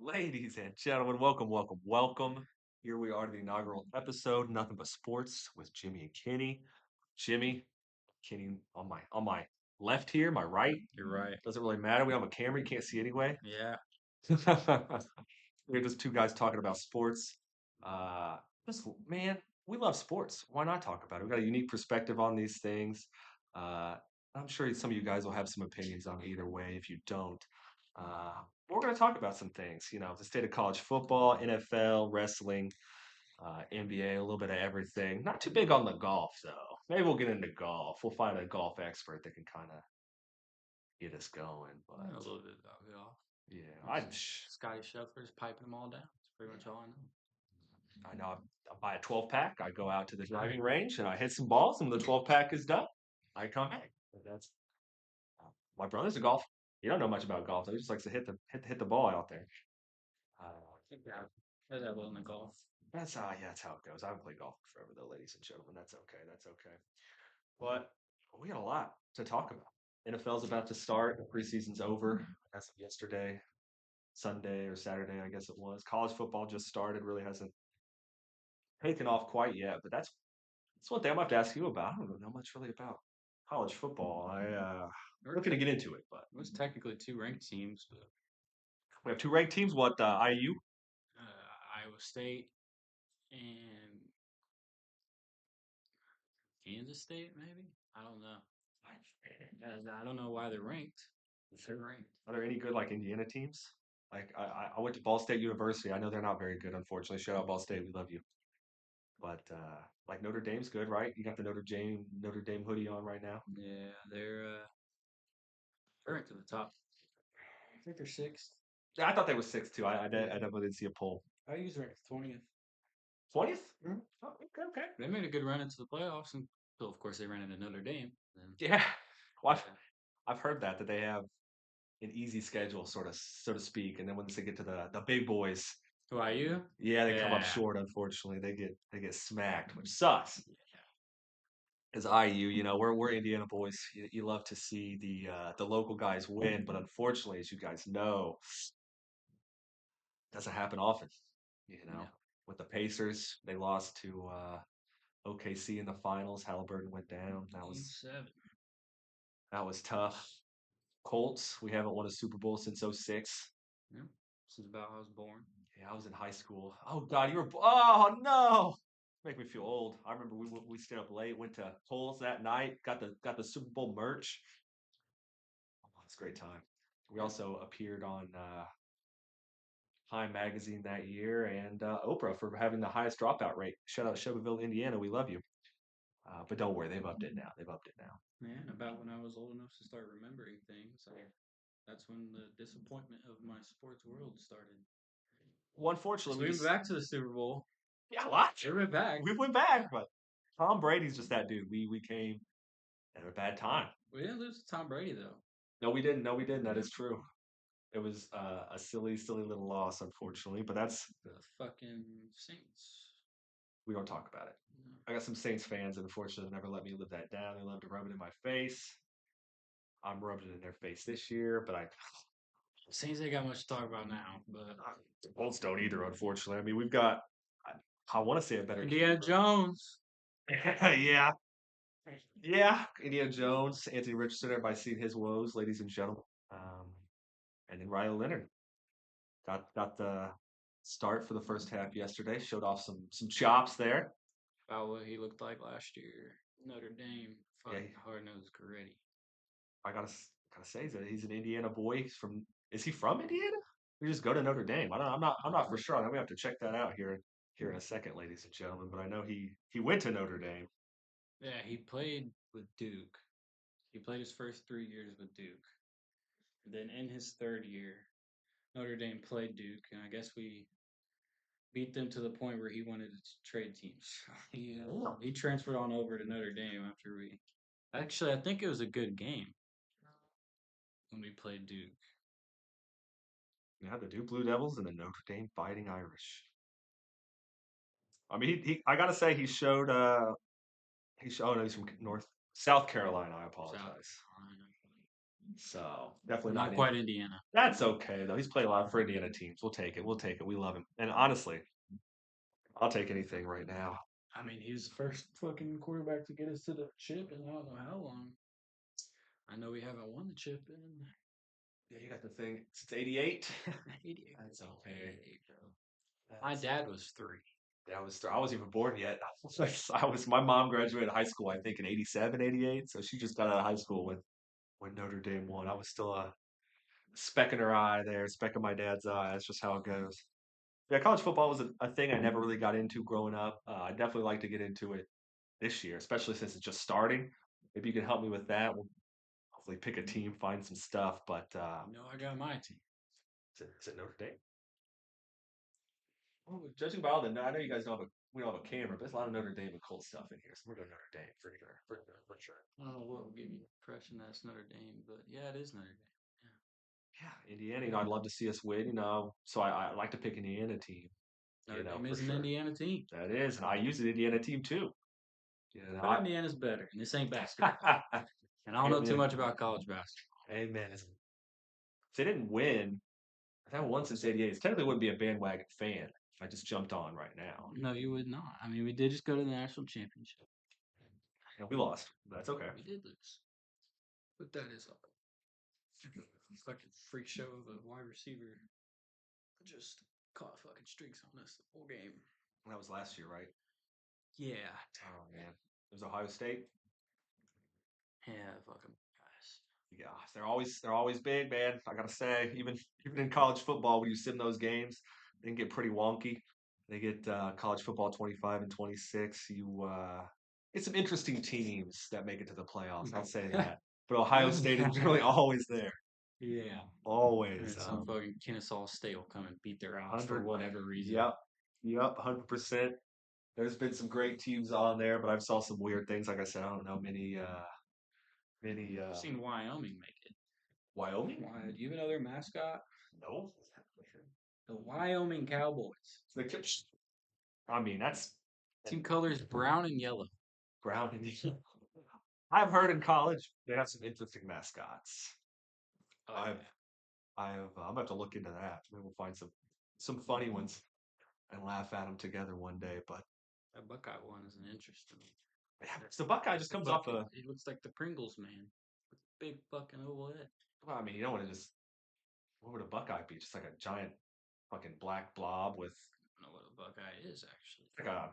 Ladies and gentlemen, welcome, welcome, welcome. Here we are to the inaugural episode, Nothing But Sports with Jimmy and Kenny. Jimmy, Kenny on my left here, my right. You're right. Doesn't really matter. We have a camera, you can't see anyway. Yeah. We're just two guys talking about sports. Uh just man, we love sports. Why not talk about it? We've got a unique perspective on these things. Uh I'm sure some of you guys will have some opinions on either way. If you don't, uh, we're going to talk about some things. The state of college football, NFL, wrestling, NBA, a little bit of everything. Not too big on the golf though. Maybe we'll get into golf. We'll find a golf expert that can kind of get us going. I know But a little bit about golf. yeah, Scotty Scheffler's piping them all down. That's pretty much all I know. I know I buy a 12 pack. I go out to the driving range and I hit some balls, and when the 12 pack is done, I come back. But that's my brother's a golfer. He don't know much about golf. Though. He just likes to hit the ball out there. Uh, Yeah. There's that little in the golf. that's how it goes. I haven't played golf forever though, ladies and gentlemen. That's okay. That's okay. But we got a lot to talk about. NFL's about to start. The preseason's over. As of yesterday, Sunday or Saturday, I guess it was. College football just started. Really hasn't taken off quite yet. But that's one thing I'm gonna have to ask you about. I don't really know much really about college football. I'm looking to get into it, but It was technically two ranked teams, but we have two ranked teams. What IU? Iowa State and Kansas State, maybe? I don't know. I don't know why they're ranked. They're ranked. Are there any good like Indiana teams? Like I went to Ball State University. I know they're not very good, unfortunately. Shout out Ball State, we love you. But like Notre Dame's good, right? You got the Notre Dame hoodie on right now. Yeah, they're ranked to the top. I think they're sixth. Yeah, I thought they were six too. I definitely didn't see a poll. IU's ranked 20th. 20th? Mhm. Oh, okay, okay. They made a good run into the playoffs until, of course, they ran into Notre Dame. Then, Yeah. Well, yeah. I've heard that they have an easy schedule, sort of, so to speak, and then once they get to the big boys, Who are you? yeah, they come up Yeah. short. Unfortunately, they get smacked, which sucks. As IU, we're Indiana boys. You love to see the local guys win, but unfortunately, as you guys know, doesn't happen often. You know, No. with the Pacers, they lost to OKC in the finals. Halliburton went down. That Game was seven. that was tough. Colts, we haven't won a Super Bowl since '06. Yeah. This is about how I was born. Yeah, I was in high school. Oh God, you were. Oh no, make me feel old. I remember we stayed up late, went to Kohl's that night, got the Super Bowl merch. Oh, it's a great time. We Yeah. also appeared on Time Magazine that year and Oprah for having the highest dropout rate. Shout out Shelbyville, Indiana. We love you. But don't worry, they've upped it now. They've upped it now. Yeah, and about when I was old enough to start remembering things, that's when the disappointment of my sports world started. Well, So unfortunately, we went back to the Super Bowl. yeah, a lot. We went back. We went back, but Tom Brady's just that dude. We came at a bad time. We didn't lose to Tom Brady though. No, we didn't. No, we didn't. That Yeah. is true. It was a silly, silly little loss, unfortunately. But The fucking Saints. we don't talk about it. No. I got some Saints fans, and unfortunately, never let me live that down. They love to rub it in my face. I'm rubbing it in their face this year, but Saints ain't got much to talk about now, but the Colts don't either, unfortunately. I mean, we've got, I want to say a better Indiana keeper. Jones. Yeah, yeah. Indiana Jones, Anthony Richardson, everybody seen his woes, ladies and gentlemen. Um, and then Riley Leonard got the start for the first half yesterday. Showed off some chops there. About what he looked like last year. Notre Dame. Yeah, Fucking hard nosed Gritty. I gotta say that he's an Indiana boy. He's from. Is he from Indiana? We just go to Notre Dame. I don't. I'm not for sure. I know we have to check that out here in a second, ladies and gentlemen. But I know he went to Notre Dame. Yeah, he played with Duke. He played his first 3 years with Duke. Then in his third year, Notre Dame played Duke, and I guess we beat them to the point where he wanted to trade teams. He transferred on over to Notre Dame after we. Actually, I think it was a good game when we played Duke. Yeah, the Duke Blue Devils and the Notre Dame Fighting Irish. I mean, I gotta say he showed. Oh no, he's from North South Carolina. I South apologize. Carolina. So definitely Not not in. quite Indiana. That's okay though. He's played a lot for Indiana teams. We'll take it. We'll take it. We love him. And honestly, I'll take anything right now. I mean, he was the first fucking quarterback to get us to the chip in I don't know how long. I know we haven't won the chip in Yeah, you got the thing. It's 88. 88. That's okay. Bro. My dad was 3. I wasn't even born yet. I was my mom graduated high school, I think in 87, 88. So she just got out of high school when Notre Dame won. I was still a speck in her eye there, speck in my dad's eye. That's just how it goes. Yeah, college football was a thing I never really got into growing up. I definitely like to get into it this year, especially since it's just starting. Maybe you can help me with that. We'll hopefully pick a team, find some stuff. But No, I got my team. is it Notre Dame? Well, judging by all the, I know you guys don't have we don't have a camera, but there's a lot of Notre Dame and Colts stuff in here, so we're going Notre Dame for sure, for sure. I don't know what will give you the impression that it's Notre Dame, but yeah, it is Notre Dame. Yeah, Indiana. I'd love to see us win. So I like to pick an Indiana team. Yeah. Notre Dame For is an sure. Indiana team, That is, and I use an Indiana team too. You but know, Indiana's better, and this ain't basketball. I, And I don't know too Amen. much about college basketball. Amen. If they didn't win, I haven't won since '88. Technically, wouldn't be a bandwagon fan if I just jumped on right now. No, you would not. I mean, we did just go to the national championship. And we lost. That's okay. We did lose, but that is a fucking freak show of a wide receiver just caught fucking streaks on us the whole game. That was last year, right? Yeah, Oh man, it was Ohio State. yeah, fucking guys. Yeah, they're always big, man. I gotta say, even in college football, when you sim those games, they can get pretty wonky. They get college football 25 and 26. It's some interesting teams that make it to the playoffs. I'll say that. But Ohio State is really always there, Yeah. always. And some fucking Kennesaw State will come and beat their ass for 100. whatever reason. Yep, yep, 100%. There's been some great teams on there, but I've saw some weird things. Like I said, I don't know many I've seen Wyoming make it. Wyoming. Why? Do you even know their mascot? No, The Wyoming Cowboys. the I mean that's Team colors brown and yellow. brown and I've heard in college they have some interesting mascots. Oh I've yeah. I'm gonna have to look into that. Maybe we'll find some funny ones and laugh at them together one day. But That Buckeye one is an interesting. yeah, the Buckeye just The comes off fucking, it looks like the Pringles man with big fucking oval head. well, I mean, you don't want to just what would a Buckeye be? Just like a giant fucking black blob with I don't know what a Buckeye is actually. like a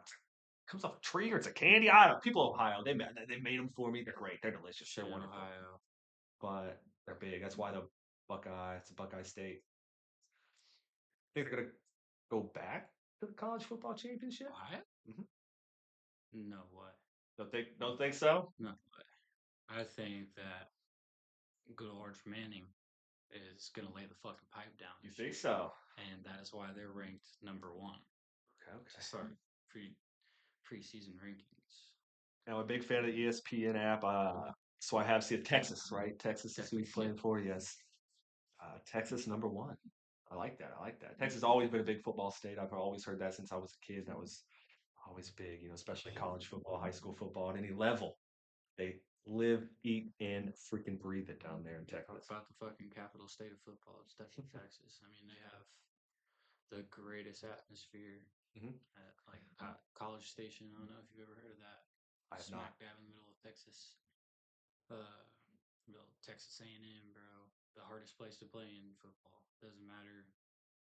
comes off a tree or it's a candy. I don't know. People in Ohio, they made them for me. They're great. They're delicious. They're Shit, wonderful. Ohio. But they're big. That's why the Buckeye. It's a Buckeye State. Think they're gonna go back to the college football championship? Ohio? Hmm. No way. Don't think so. No way. I think that good old Arch Manning is gonna lay the fucking pipe down You this think year, so? and that is why they're ranked #1 Okay, to okay. start preseason rankings. Now, I'm a big fan of the ESPN app. So I have seen Texas, right? Texas is who he's Texas, yeah. playing for. Yes. Texas #1. I like that. I like that. Texas has always been a big football state. I've always heard that since I was a kid. That was always big, especially college football, high school football, at any level. They live, eat, and freaking breathe it down there in Talk Texas. about the fucking capital state of football. It's definitely Texas. I mean, they have the greatest atmosphere Hmm. at like College Station. I don't know if you've ever heard of that. I have not. Smack dab in the middle of Texas. Uh, middle of Texas A&M, bro. The hardest place to play in football. Doesn't matter.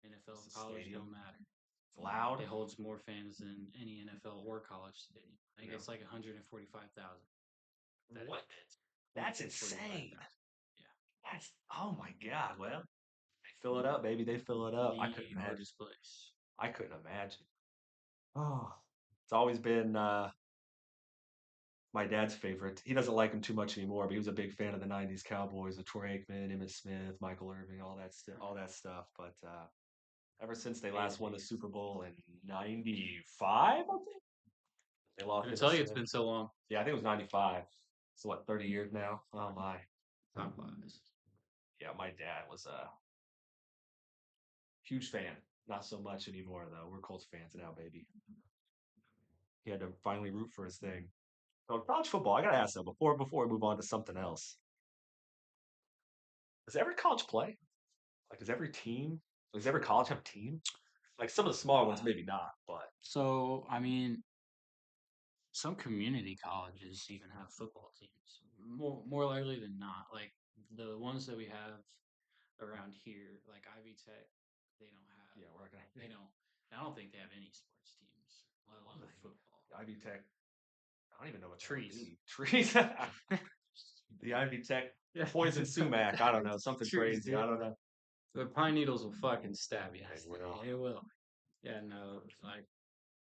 NFL, It's the college, stadium. don't matter. It's loud. It holds more fans than any NFL or college stadium. I think Yeah. it's like 145,000. What? That's insane. Yeah. That's oh my god. Well, they fill it up, baby. They fill it up. I couldn't The imagine. largest place. I couldn't imagine. Oh, it's always been my dad's favorite. He doesn't like him too much anymore, but he was a big fan of the '90s Cowboys, with Troy Aikman, Emmitt Smith, Michael Irving, all that stuff. But ever since they last won the Heydays. Super Bowl in '95, I think they I'm lost gonna Emmitt tell you, it's Smith. been so long. Yeah, I think it was '95. So what, 30 years now? Oh my. Time flies. Yeah, my dad was a huge fan. Not so much anymore though. We're Colts fans now, baby. He had to finally root for his thing. So college football, I gotta ask though, before we move on to something else. Does every college play? Like, does every college have a team? Like some of the smaller ones, Uh, maybe not, but so, I mean, some community colleges even have football teams. More likely than not. Like the ones that we have around here, like Ivy Tech, they don't have. yeah, we're not gonna. They don't. I don't think they have any sports teams, let alone football. Ivy Tech. I don't even know what that would Trees. be. Trees. The Ivy Tech Yeah, poison sumac. I don't know. Something trees, crazy. I dude. don't know. The pine needles will fucking stab you. They will. It will. Yeah, no, like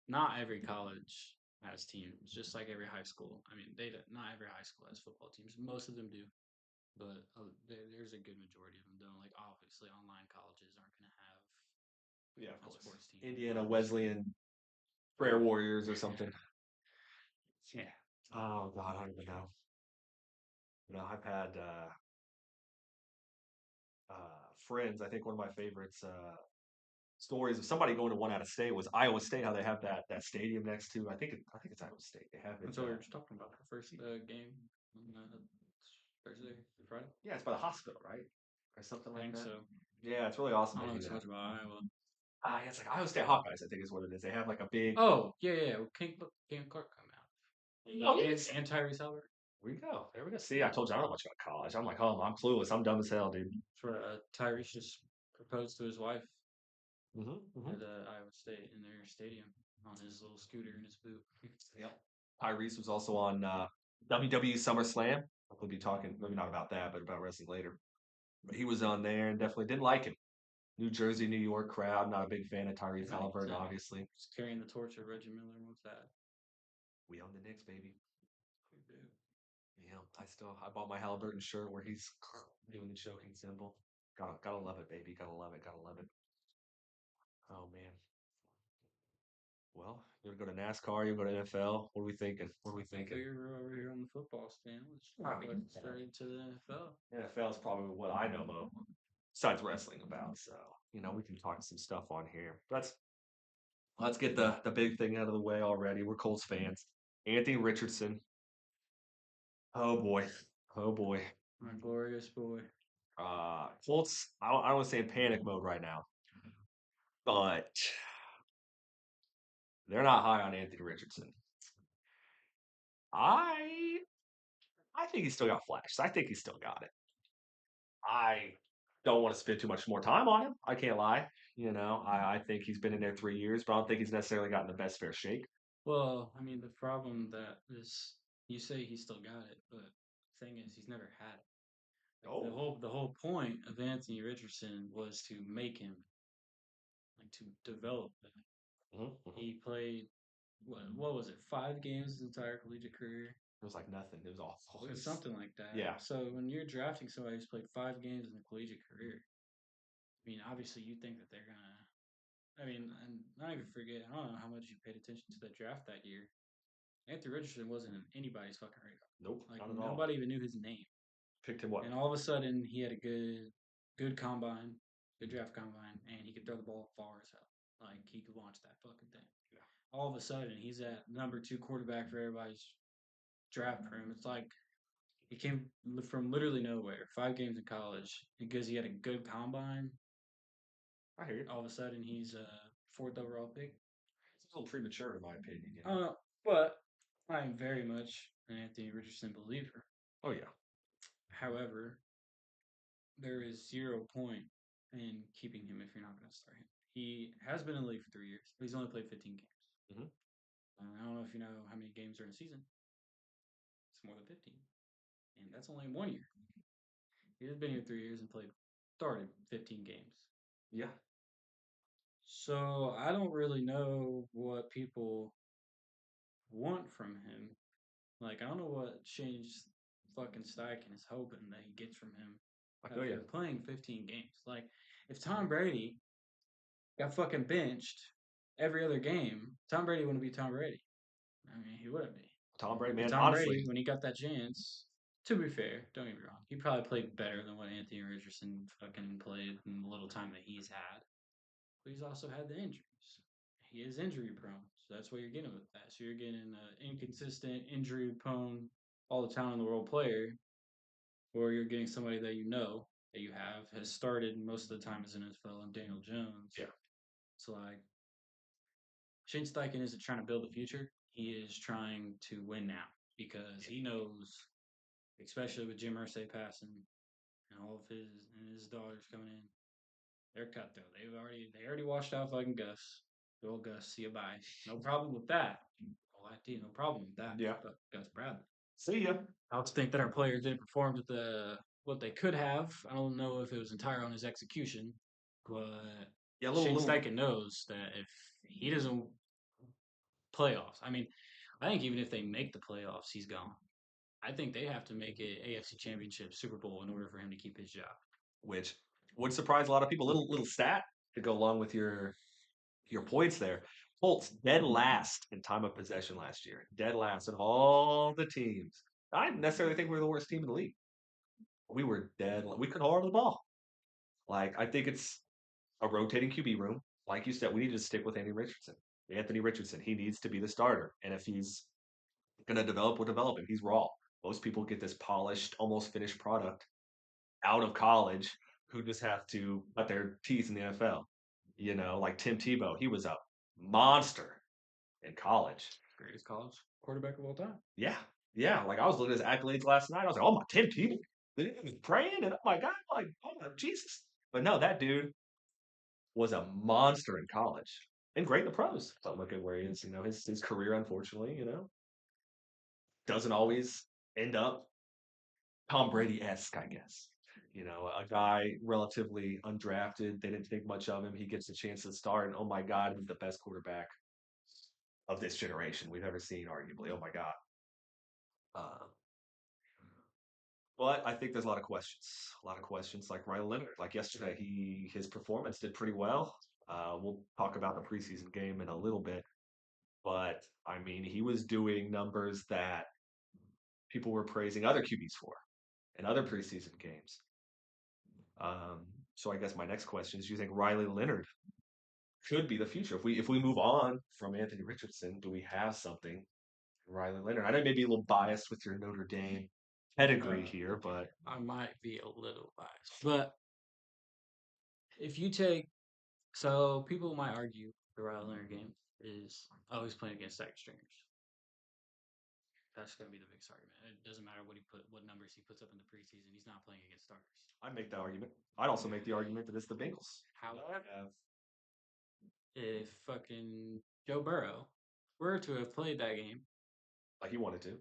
not every college has teams, just like every high school. I mean, not every high school has football teams. Most of them do, but there's a good majority of them don't. Like obviously, online colleges aren't going to have Yeah, of a course. sports team, Indiana obviously. Wesleyan Prayer Warriors or something. Yeah. Oh God, I don't even know. I've had friends. I think one of my favorites stories of somebody going to one out of state was Iowa State. How they have that stadium next to. I think it's Iowa State. They have it. That's what we were just talking about. The first game on Thursday, Friday. Yeah, it's by the hospital, right? Or something I like think that. so. Yeah, it's really awesome I they don't know do so that. much about Iowa. Yeah, it's like Iowa State Hawkeyes. I think is what it is. They have like a big. Oh, yeah, yeah. Well, Cam Clark come out. Oh, And Tyrese Albert. there we go. There we go. See, I told you I don't know much about college. I'm like, oh, I'm clueless. I'm dumb as hell, dude. For Tyrese just proposed to his wife Mm-hmm. at Iowa State in their stadium on his little scooter in his boot. Yep. Tyrese was also on WWE SummerSlam. We'll be talking maybe not about that, but about wrestling later. But he was on there and definitely didn't like him. New Jersey, New York crowd. Not a big fan of Tyrese Halliburton, Exactly. obviously. Just carrying the torch of Reggie Miller. What's that? We own the Knicks, baby. We do. Yeah, I bought my Halliburton shirt where he's doing the choking symbol. Gotta love it, baby. Gotta love it. Gotta love it. Oh man. Well, you gonna go to NASCAR? You go to NFL? What are we thinking? What are we I thinking? figure we're over here on the football stand. Let's I go mean, straight into the NFL. NFL is probably what I know most besides wrestling about. So we can talk some stuff on here. Let's get the big thing out of the way already. We're Colts fans. Anthony Richardson. Oh boy. Oh boy. My glorious boy. Colts. I don't want to say in panic mode right now, but they're not high on Anthony Richardson. I I think he's still got flashes. I think he's still got it. I don't want to spend too much more time on him. I can't lie. I think he's been in there 3 years, but I don't think he's necessarily gotten the best fair shake. Well, I mean, the problem that is, you say he still got it, but the thing is, he's never had it. Like Oh. the whole point of Anthony Richardson was to make him, like to develop him. Hmm. He played what was it, 5 games his entire collegiate career? It was like nothing. It was awful. It was something like that. Yeah. So when you're drafting somebody who's played 5 games in a collegiate career, I mean, obviously you think that they're gonna. I mean, and not even forget. I don't know how much you paid attention to the draft that year. Anthony Richardson wasn't in anybody's fucking radar. Nope. Like Not at all. nobody even knew his name. Picked him what? And all of a sudden, he had a good combine, good draft combine, and he could throw the ball far as hell. Like he could launch that fucking thing. Yeah. All of a sudden, he's at number 2 quarterback for everybody's draft room. It's like he came from literally nowhere. 5 games in college because he had a good combine. I hear you. All of a sudden, he's a fourth overall pick. It's a little premature, in my opinion. I don't know, but I am very much an Anthony Richardson believer. Oh yeah. However, there is 0 point in keeping him if you're not going to start him. He has been in the league for 3 years, but he's only played 15 games. Hmm. I don't know if you know how many games are in a season. It's more than 15, and that's only in 1 year. He has been here 3 years and started 15 games. Yeah. So I don't really know what people want from him. Like I don't know what Shane's fucking Steichen is hoping that he gets from him I feel you. after playing 15 games. Like if Tom Brady got fucking benched every other game, Tom Brady wouldn't be Tom Brady. I mean, he wouldn't be. Tom Brady, If man. Tom Brady, Honestly, when he got that chance, to be fair, don't get me wrong, he probably played better than what Anthony Richardson fucking played in the little time that he's had. But he's also had the injuries. He is injury prone, so that's what you're getting with that. So you're getting an inconsistent, injury prone, all the time in the world player, or you're getting somebody that you know. that you have has started most of the time as an NFL and Daniel Jones. Yeah, So like Shane Steichen isn't trying to build the future. He is trying to win now because yeah, he knows, especially with Jim Irsay passing and all of his daughters coming in, they're cut though. They already washed out fucking Gus. Good old Gus, see you bye. No problem with that. All I no problem with that. yeah. But Gus Bradley. See ya. I also think that our players didn't perform to what they could have. I don't know if it was entire on his execution, but Yeah, Shane little. Steichen knows that if he doesn't playoffs, I mean, I think even if they make the playoffs, he's gone. I think they have to make it AFC Championship Super Bowl in order for him to keep his job. Which would surprise a lot of people. Little stat to go along with your points there. Colts dead last in time of possession last year. Dead last of all the teams. I didn't necessarily think we were the worst team in the league. We were dead. We could hold the ball. Like I think it's a rotating QB room. Like you said, we need to stick with Andy Richardson. Anthony Richardson. He needs to be the starter. And if he's going to develop, we'll develop him. He's raw. Most people get this polished, almost finished product out of college who just have to cut their teeth in the NFL. You know, like Tim Tebow, he was a monster in college. Greatest college quarterback of all time. Yeah, yeah. Like I was looking at his accolades last night. I was like, oh my Tim Tebow. He was praying, and oh my God, like oh my Jesus. But no, that dude was a monster in college and great in the pros. But look at where he is. You know, his career, unfortunately, doesn't always end up Tom Brady esque, I guess. You know, a guy relatively undrafted. They didn't think much of him. He gets a chance to start, and oh my God, he's the best quarterback of this generation we've ever seen, arguably. Oh my God. Uh, but I think there's a lot of questions. A lot of questions, like Ryan Leonard. Like yesterday, his performance did pretty well. We'll talk about the preseason game in a little bit, but I mean, he was doing numbers that people were praising other QBs for in other preseason games. So I guess my next question is: do you think Riley Leonard could be the future? If we move on from Anthony Richardson, do we have something Riley Leonard? I know maybe a little biased with your Notre Dame pedigree here, but I might be a little biased, but if you take so people might argue the Riley Leonard game is always playing against second stringers. That's going to be the biggest argument. It doesn't matter what numbers he puts up in the preseason. He's not playing against starters. I'd make that argument. I'd also make the argument that it's the Bengals. However, if fucking Joe Burrow were to have played that game, Like he wanted to.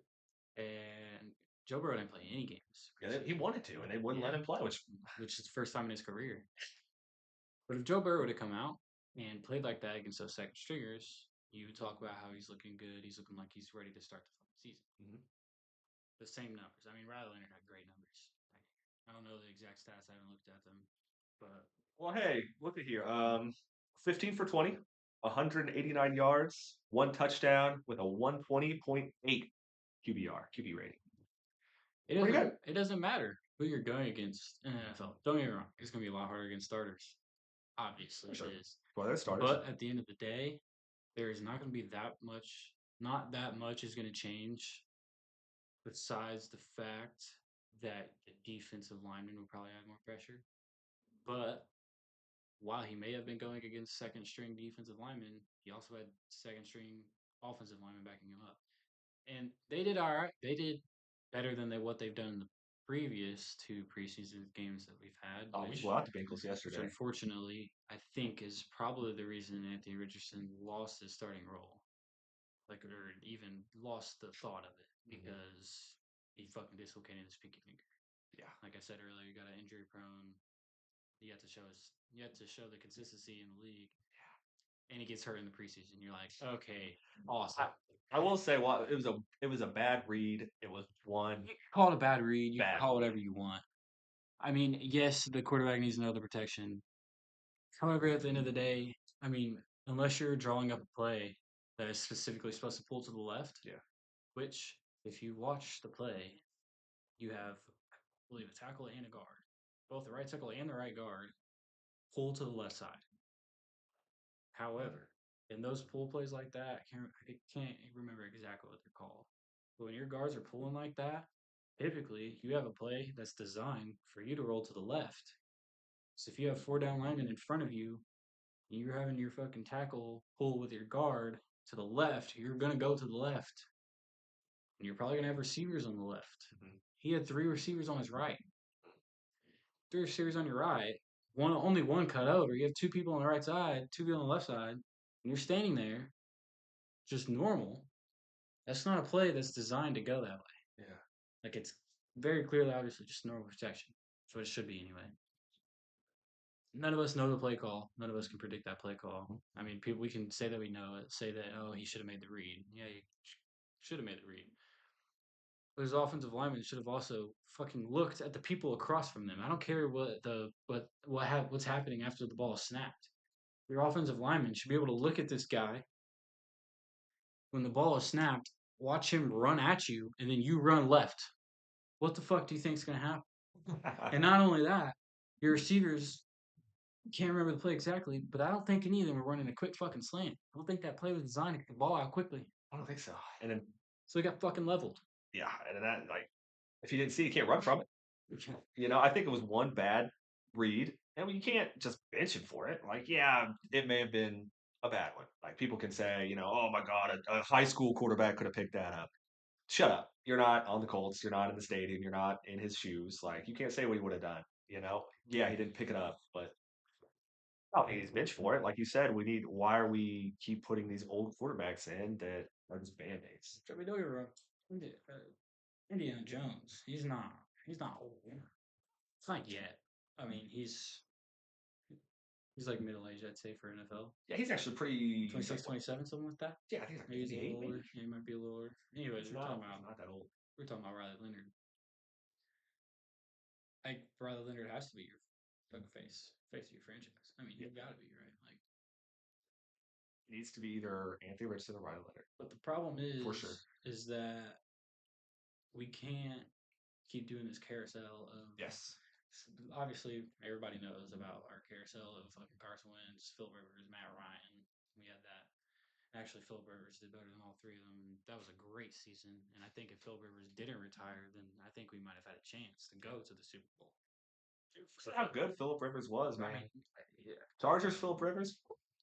and Joe Burrow didn't play any games, Yeah, he wanted to, and they wouldn't let him play, which is the first time in his career. But if Joe Burrow would have come out and played like that against those second stringers, you would talk about how he's looking good. He's looking like he's ready to start the season. Mhm. The same numbers. I mean, Riley Leonard had great numbers. I don't know the exact stats. I haven't looked at them, but Well, hey, look at here. 15 for 20, 189 yards, one touchdown with a 120.8 QB rating. it Pretty doesn't good. it doesn't matter who you're going against in the NFL. Don't get me wrong; it's going to be a lot harder against starters. Obviously, For sure. it is. Well, they're starters. But at the end of the day, there is not going to be that much. Not that much is going to change, besides the fact that the defensive lineman will probably add more pressure. But while he may have been going against second string defensive linemen, he also had second string offensive linemen backing him up. And they did all right. They did better than what they've done in the previous two preseason games that we've had, Oh, we blew out the Bengals which yesterday. unfortunately I think is probably the reason Anthony Richardson lost his starting role, like or even lost the thought of it because he fucking dislocated his pinky finger. Yeah. Like I said earlier, you got an injury prone. You have to show the consistency in the league, and he gets hurt in the preseason. You're like, okay, awesome. I will say, well, it was a bad read. It was one You can call it a bad read. You can bad call it read. whatever you want. I mean, yes, the quarterback needs to know the protection. However, at the end of the day, I mean, unless you're drawing up a play that is specifically supposed to pull to the left, Yeah. which, if you watch the play, you have, I believe, a tackle and a guard. Both the right tackle and the right guard pull to the left side. However, in those pull plays like that, I can't remember exactly what they're called. But when your guards are pulling like that, typically you have a play that's designed for you to roll to the left. So if you have four down linemen in front of you, and you're having your fucking tackle pull with your guard to the left, you're gonna go to the left, and you're probably gonna have receivers on the left. Mhm. He had three receivers on his right. Three receivers on your right. Only one cut over. You have two people on the right side, two people on the left side, and you're standing there just normal. That's not a play that's designed to go that way. Yeah. Like it's very clearly, obviously, just normal protection. That's what it should be anyway. None of us know the play call. None of us can predict that play call. I mean, people we can say that we know it, say that oh he should have made the read. Yeah, he should have made the read. But his offensive lineman should have also fucking looked at the people across from them. I don't care what's happening after the ball is snapped. Your offensive lineman should be able to look at this guy when the ball is snapped, watch him run at you, and then you run left. What the fuck do you think is going to happen? And not only that, your receivers can't remember the play exactly, but I don't think any of them were running a quick fucking slant. I don't think that play was designed to get the ball out quickly. I don't think so. And then So he got fucking leveled. yeah, and then that like if you didn't see, you can't run from it. I think it was one bad read, and you can't just bench him for it. Like, yeah, it may have been a bad one. Like people can say, oh my god, a high school quarterback could have picked that up. Shut up. You're not on the Colts. You're not in the stadium. You're not in his shoes. Like you can't say what he would have done. Yeah, he didn't pick it up, but oh, he's bench for it. Like you said, we need. Why are we keep putting these old quarterbacks in that are just band aids? We know you're Indiana Jones. He's not. He's not old. It's not yet. I mean, he's like middle aged, I'd say, for NFL. Yeah, he's actually pretty. 26, 27, something like that. Yeah, I think he's like Maybe he's a little 28, maybe. older. Yeah, he might be a little older. Anyways, He's not that old. we're talking about Riley Leonard. Like Riley Leonard has to be your fucking face of your franchise. I mean, Yeah. you got to be right. Like, It needs to be either Anthony Richardson or Riley Leonard. but the problem For sure. is that we can't keep doing this carousel of. Yes. Obviously, everybody knows about our carousel of fucking Carson Wentz, Phil Rivers, Matt Ryan. We had that. Actually, Phil Rivers did better than all three of them. That was a great season. And I think if Phil Rivers didn't retire, then I think we might have had a chance to go to the Super Bowl. How good Philip Rivers was, man. I mean, yeah. Chargers, Philip Rivers.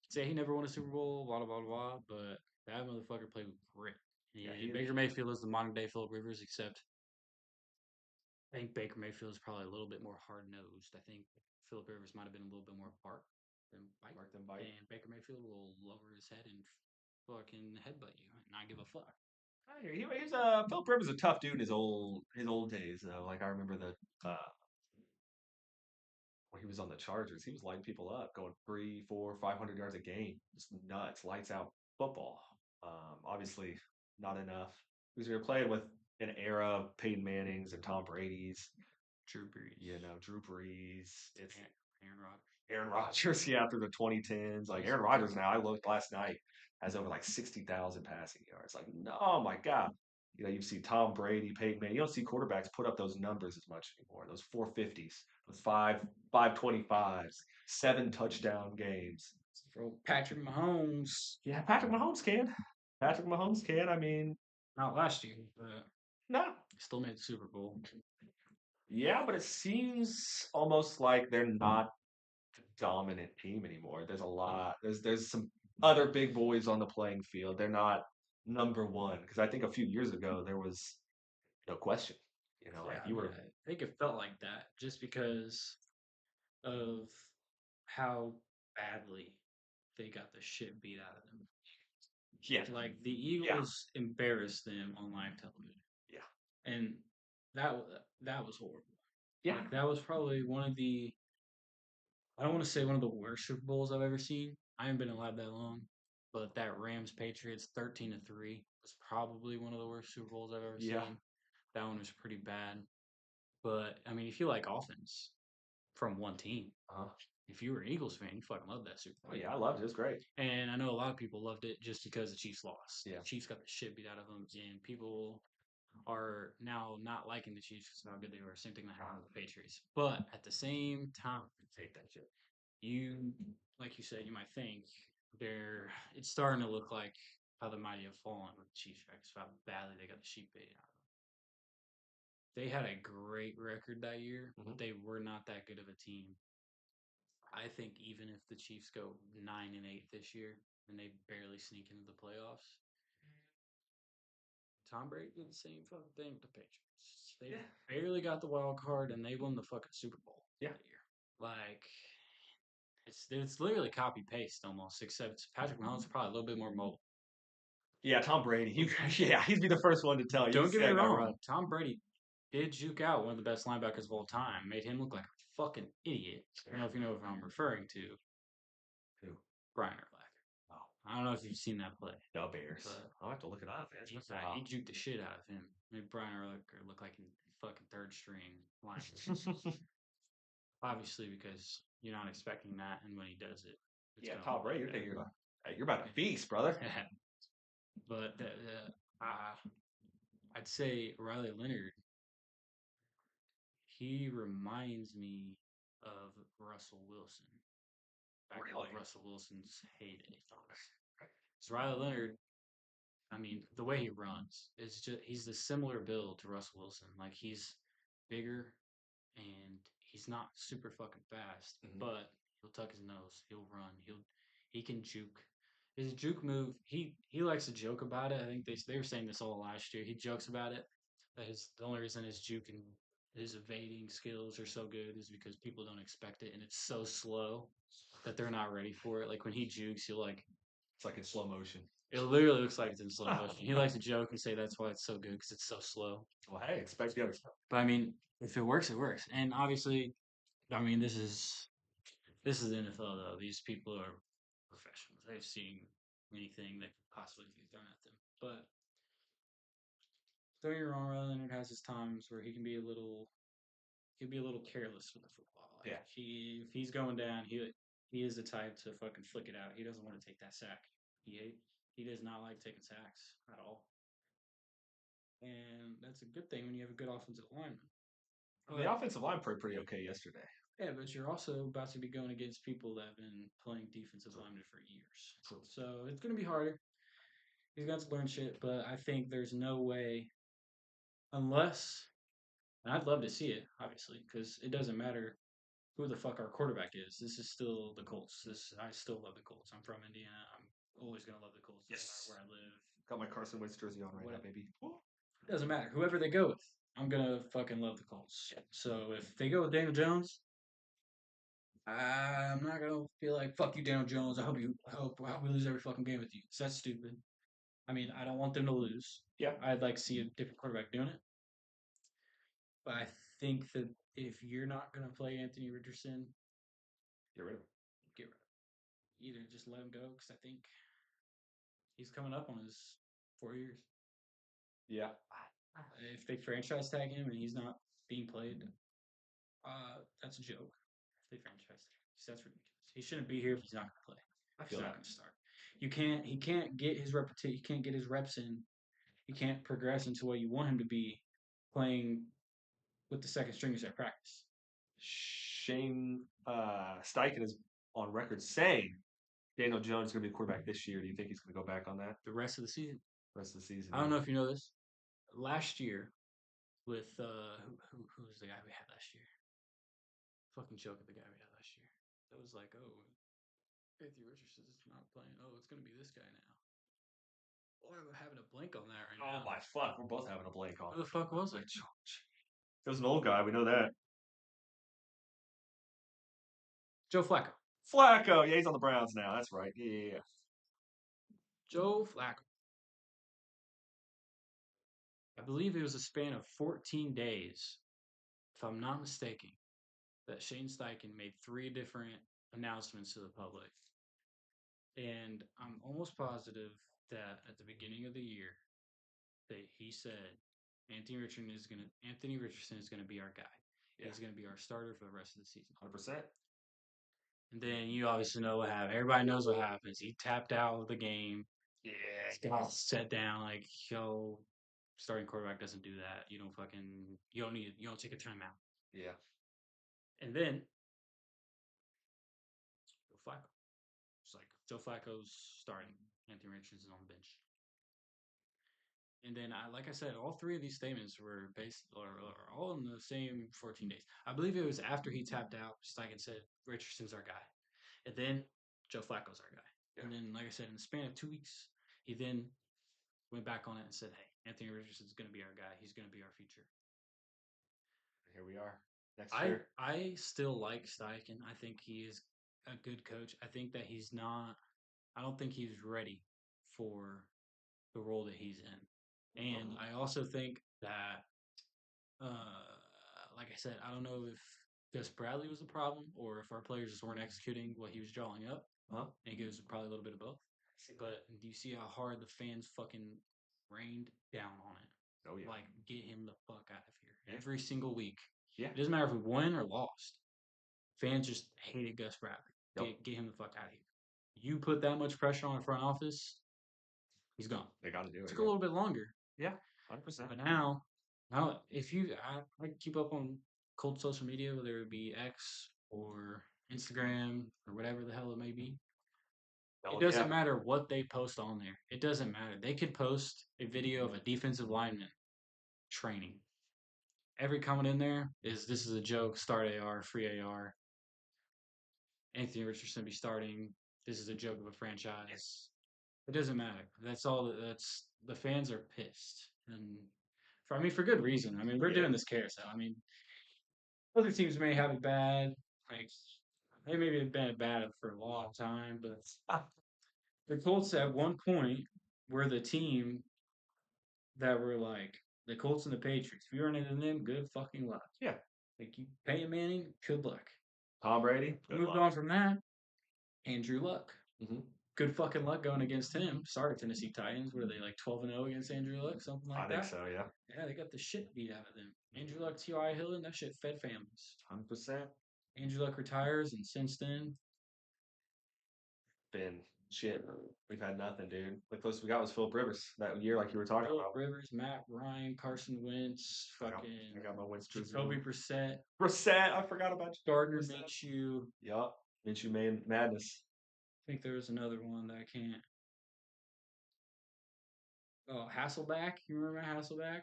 Say he never won a Super Bowl, blah, blah, blah, blah, but that motherfucker played with grit. Yeah, Baker Mayfield is the modern day Philip Rivers, except I think Baker Mayfield is probably a little bit more hard nosed. I think Philip Rivers might have been a little bit more bark than bite. Mark them bite. And Baker Mayfield will lower his head and fucking headbutt you and not give a fuck. He's Philip Rivers a tough dude in his old days though. Like I remember when he was on the Chargers, he was lighting people up, going 3, 4, 500 yards a game, just nuts, lights out football. Obviously, not enough because you're playing with an era of Peyton Manning's and Tom Brady's. Drew Brees. Drew Brees. It's Aaron Rodgers. Aaron Rodgers, yeah, through the 2010s. Like Aaron Rodgers now, I looked last night, has over like 60,000 passing yards. Like, no, oh my God. You see Tom Brady, Peyton Manning. You don't see quarterbacks put up those numbers as much anymore. Those 450s, those 525s, 7 touchdown games. Bro, Patrick Mahomes. Yeah, Patrick Mahomes can. Patrick Mahomes can. I mean, Not last year, but no. still made the Super Bowl. Yeah, but it seems almost like they're not dominant team anymore. There's a lot. There's some other big boys on the playing field. They're not number one because I think a few years ago there was no question. Like you were. I think it felt like that just because of how badly they got the shit beat out of them. Yeah. Like the Yeah. Eagles embarrassed them on live television. Yeah. And that was horrible. Yeah. Like, that was probably one of the I don't want to say one of the worst Super Bowls I've ever seen. I haven't been alive that long, but that Rams Patriots 13-3 was probably one of the worst Super Bowls I've ever Yeah. seen. That one was pretty bad. But I mean, if you like offense from one team, Uh-huh. if you were an Eagles fan, you fucking loved that Super Bowl. Oh yeah, I loved it. It was great. And I know a lot of people loved it just because the Chiefs lost. Yeah. The Chiefs got the shit beat out of them, and people are now not liking the Chiefs because of how good they were. Same thing that happened with the Patriots. But at the same time, Take that shit. like you said, you might think it's starting to look like how the mighty have fallen with the Chiefs, right? How badly they got the sheep bait out of them. They had a great record that year, Hmm. but they were not that good of a team. I think even if the Chiefs go 9-8 this year and they barely sneak into the playoffs, Tom Brady did the same fucking thing with the Patriots. They Yeah. barely got the wild card and they won the fucking Super Bowl Yeah. that year. Like it's literally copy paste almost, except Patrick Mahomes is probably a little bit more mobile. Yeah, Tom Brady. Yeah, he'd be the first one to tell you. You Don't see get me that guy run. wrong, Tom Brady did juke out one of the best linebackers of all time, made him look like a fucking idiot. I don't know if you know what I'm referring to. Who? Brian Urlacher. Oh, I don't know if you've seen that play, the Bears. but I'll have to look it up. Man. It's been a he while. juked the shit out of him. Made Brian Urlacher look like a fucking third string lineman. Obviously, because you're not expecting that, and when he does it, it's Yeah, gonna Tom look Brady. like You're thinking that. hey, you're about to feast, brother. But I'd say Riley Leonard. He reminds me of Russell Wilson back in Really? Russell Wilson's heyday. So Riley Leonard, I mean, the way he runs is just he's a similar build to Russell Wilson. Like he's bigger and he's not super fucking fast, Hmm. but he'll tuck his nose, he'll run, he can juke. His juke move, he likes to joke about it. I think they were saying this all last year. He jokes about it. That the only reason his juke and his evading skills are so good is because people don't expect it and it's so slow that they're not ready for it. Like when he jukes, he'll like It's like in slow motion. it literally looks like it's in slow motion. He likes to joke and say that's why it's so good because it's so slow. Well, hey, expect the other stuff. But I mean, if it works, it works. And obviously, I mean, this is the NFL though. These people are professionals. They've seen anything that could possibly be thrown at them. But don't get me wrong, Riley Leonard has his times where he can be a little careless with the football. Like Yeah. if he's going down, he is the type to fucking flick it out. He doesn't want to take that sack. He does not like taking sacks at all. And that's a good thing when you have a good offensive lineman. The But offensive line played pretty okay yesterday. yeah, but you're also about to be going against people that have been playing defensive True. linemen for years. True. So it's going to be harder. He's got to learn shit, but I think there's no way, unless, and I'd love to see it, obviously, because it doesn't matter who the fuck our quarterback is. This is still the Colts. I still love the Colts. I'm from Indiana. I'm always going to love the Colts. Doesn't matter Yes. where I live. Got my Carson Wentz jersey on right now, Whatever. baby. It doesn't matter. Whoever they go with, I'm going to fucking love the Colts. So if they go with Daniel Jones, I'm not gonna feel like fuck you, Daniel Jones. I hope we lose every fucking game with you. 'Cause that's stupid. I mean, I don't want them to lose. Yeah. I'd like to see a different quarterback doing it. But I think that if you're not gonna play Anthony Richardson, Get rid of him. get rid of him. Either just let him go because I think he's coming up on his 4 years. Yeah. If they franchise tag him and he's not being played, that's a joke. If they franchise tag, 'cause that's ridiculous. He shouldn't be here if he's not gonna play. I He's feel not that. gonna start. You can't. He can't get his repetition. He can't get his reps in. He can't progress into what you want him to be playing with the second stringers at practice. Shane Steichen is on record saying Daniel Jones is going to be the quarterback this year. Do you think he's going to go back on that The rest of the season. rest of the season? I don't know if you know this. Last year, with who was the guy we had last year? Fucking joke at the guy we had last year. That was like, oh, Anthony Richardson's not playing. Oh, it's gonna be this guy now. Oh, I'm having a blank on that right Oh now. my fuck! We're both having a blank on. Who the fuck was it? It was an old guy. We know that. Joe Flacco. Flacco. Yeah, he's on the Browns now. That's right. Yeah. Joe Flacco. I believe it was a span of 14 days, if I'm not mistaken, that Shane Steichen made three different announcements to the public. And I'm almost positive that at the beginning of the year that he said Anthony Richardson is gonna be our guy. Yeah. He's gonna be our starter for the rest of the season. 100%. And then you obviously know what happened. Everybody knows what happens. He tapped out of the game. Yeah. Got set down like, yo, starting quarterback doesn't do that. You don't take a timeout. Yeah. And then Joe Flacco. It's like Joe Flacco's starting. Anthony Richardson's on the bench. And then, like I said, all three of these statements were based or all in the same 14 days. I believe it was after he tapped out, just like I said, Richardson's our guy. And then Joe Flacco's our guy. Yeah. And then, like I said, in the span of 2 weeks, he then went back on it and said, hey, Anthony Richardson's going to be our guy. He's going to be our future. Here we are next I year. I still like Steichen. I think he is a good coach. I think that he's not. I don't think he's ready for the role that he's in, and I also think that, like I said, I don't know if Gus Bradley was the problem or if our players just weren't executing what he was drawing up. Huh? I think it was probably a little bit of both. But do you see how hard the fans fucking rained down on it? Oh yeah. Like, get him the fuck out of here. Yeah. Every single week. Yeah. It doesn't matter if we win or lost. Fans just hated Gus Bradley. Yep. Get him the fuck out of here. You put that much pressure on the front office, he's gone. They got to do it. Took a little bit longer, Yeah. 100%. but now if I keep up on Colts social media, whether it be X or Instagram or whatever the hell it may be, it Oh yeah. doesn't matter what they post on there. It doesn't matter. They could post a video of a defensive lineman training. Every comment in there is this is a joke, start AR, free AR. Anthony Richardson be starting. This is a joke of a franchise. It doesn't matter. That's all. That's the fans are pissed, and for good reason. I mean, we're Yeah. doing this carousel. I mean, other teams may have it bad. Like they maybe have been bad for a long time, but the Colts at one point were the team that were like the Colts and the Patriots. If you run into them, good fucking luck. Yeah. Like you, Peyton Manning, good luck. Tom Brady. Good Moved luck. on from that, Andrew Luck. Mm-hmm. Good fucking luck going against him. Sorry, Tennessee Titans. Were they like 12-0 against Andrew Luck? Something like I think that? so. Yeah. Yeah, they got the shit beat out of them. Andrew Luck, T.Y. Hilton, that shit fed families. 100%. Andrew Luck retires, and since then, Been shit. We've had nothing, dude. The closest we got was Philip Rivers that year, like you were talking Philip about. Rivers, Matt Ryan, Carson Wentz, I got my wins too. Jacoby Brissett, Brissett. I forgot about Gardner Brissett. Minshew. Yup. Minshew made madness. I think there was another one that I can't. Oh, Hasselback. You remember Hasselback?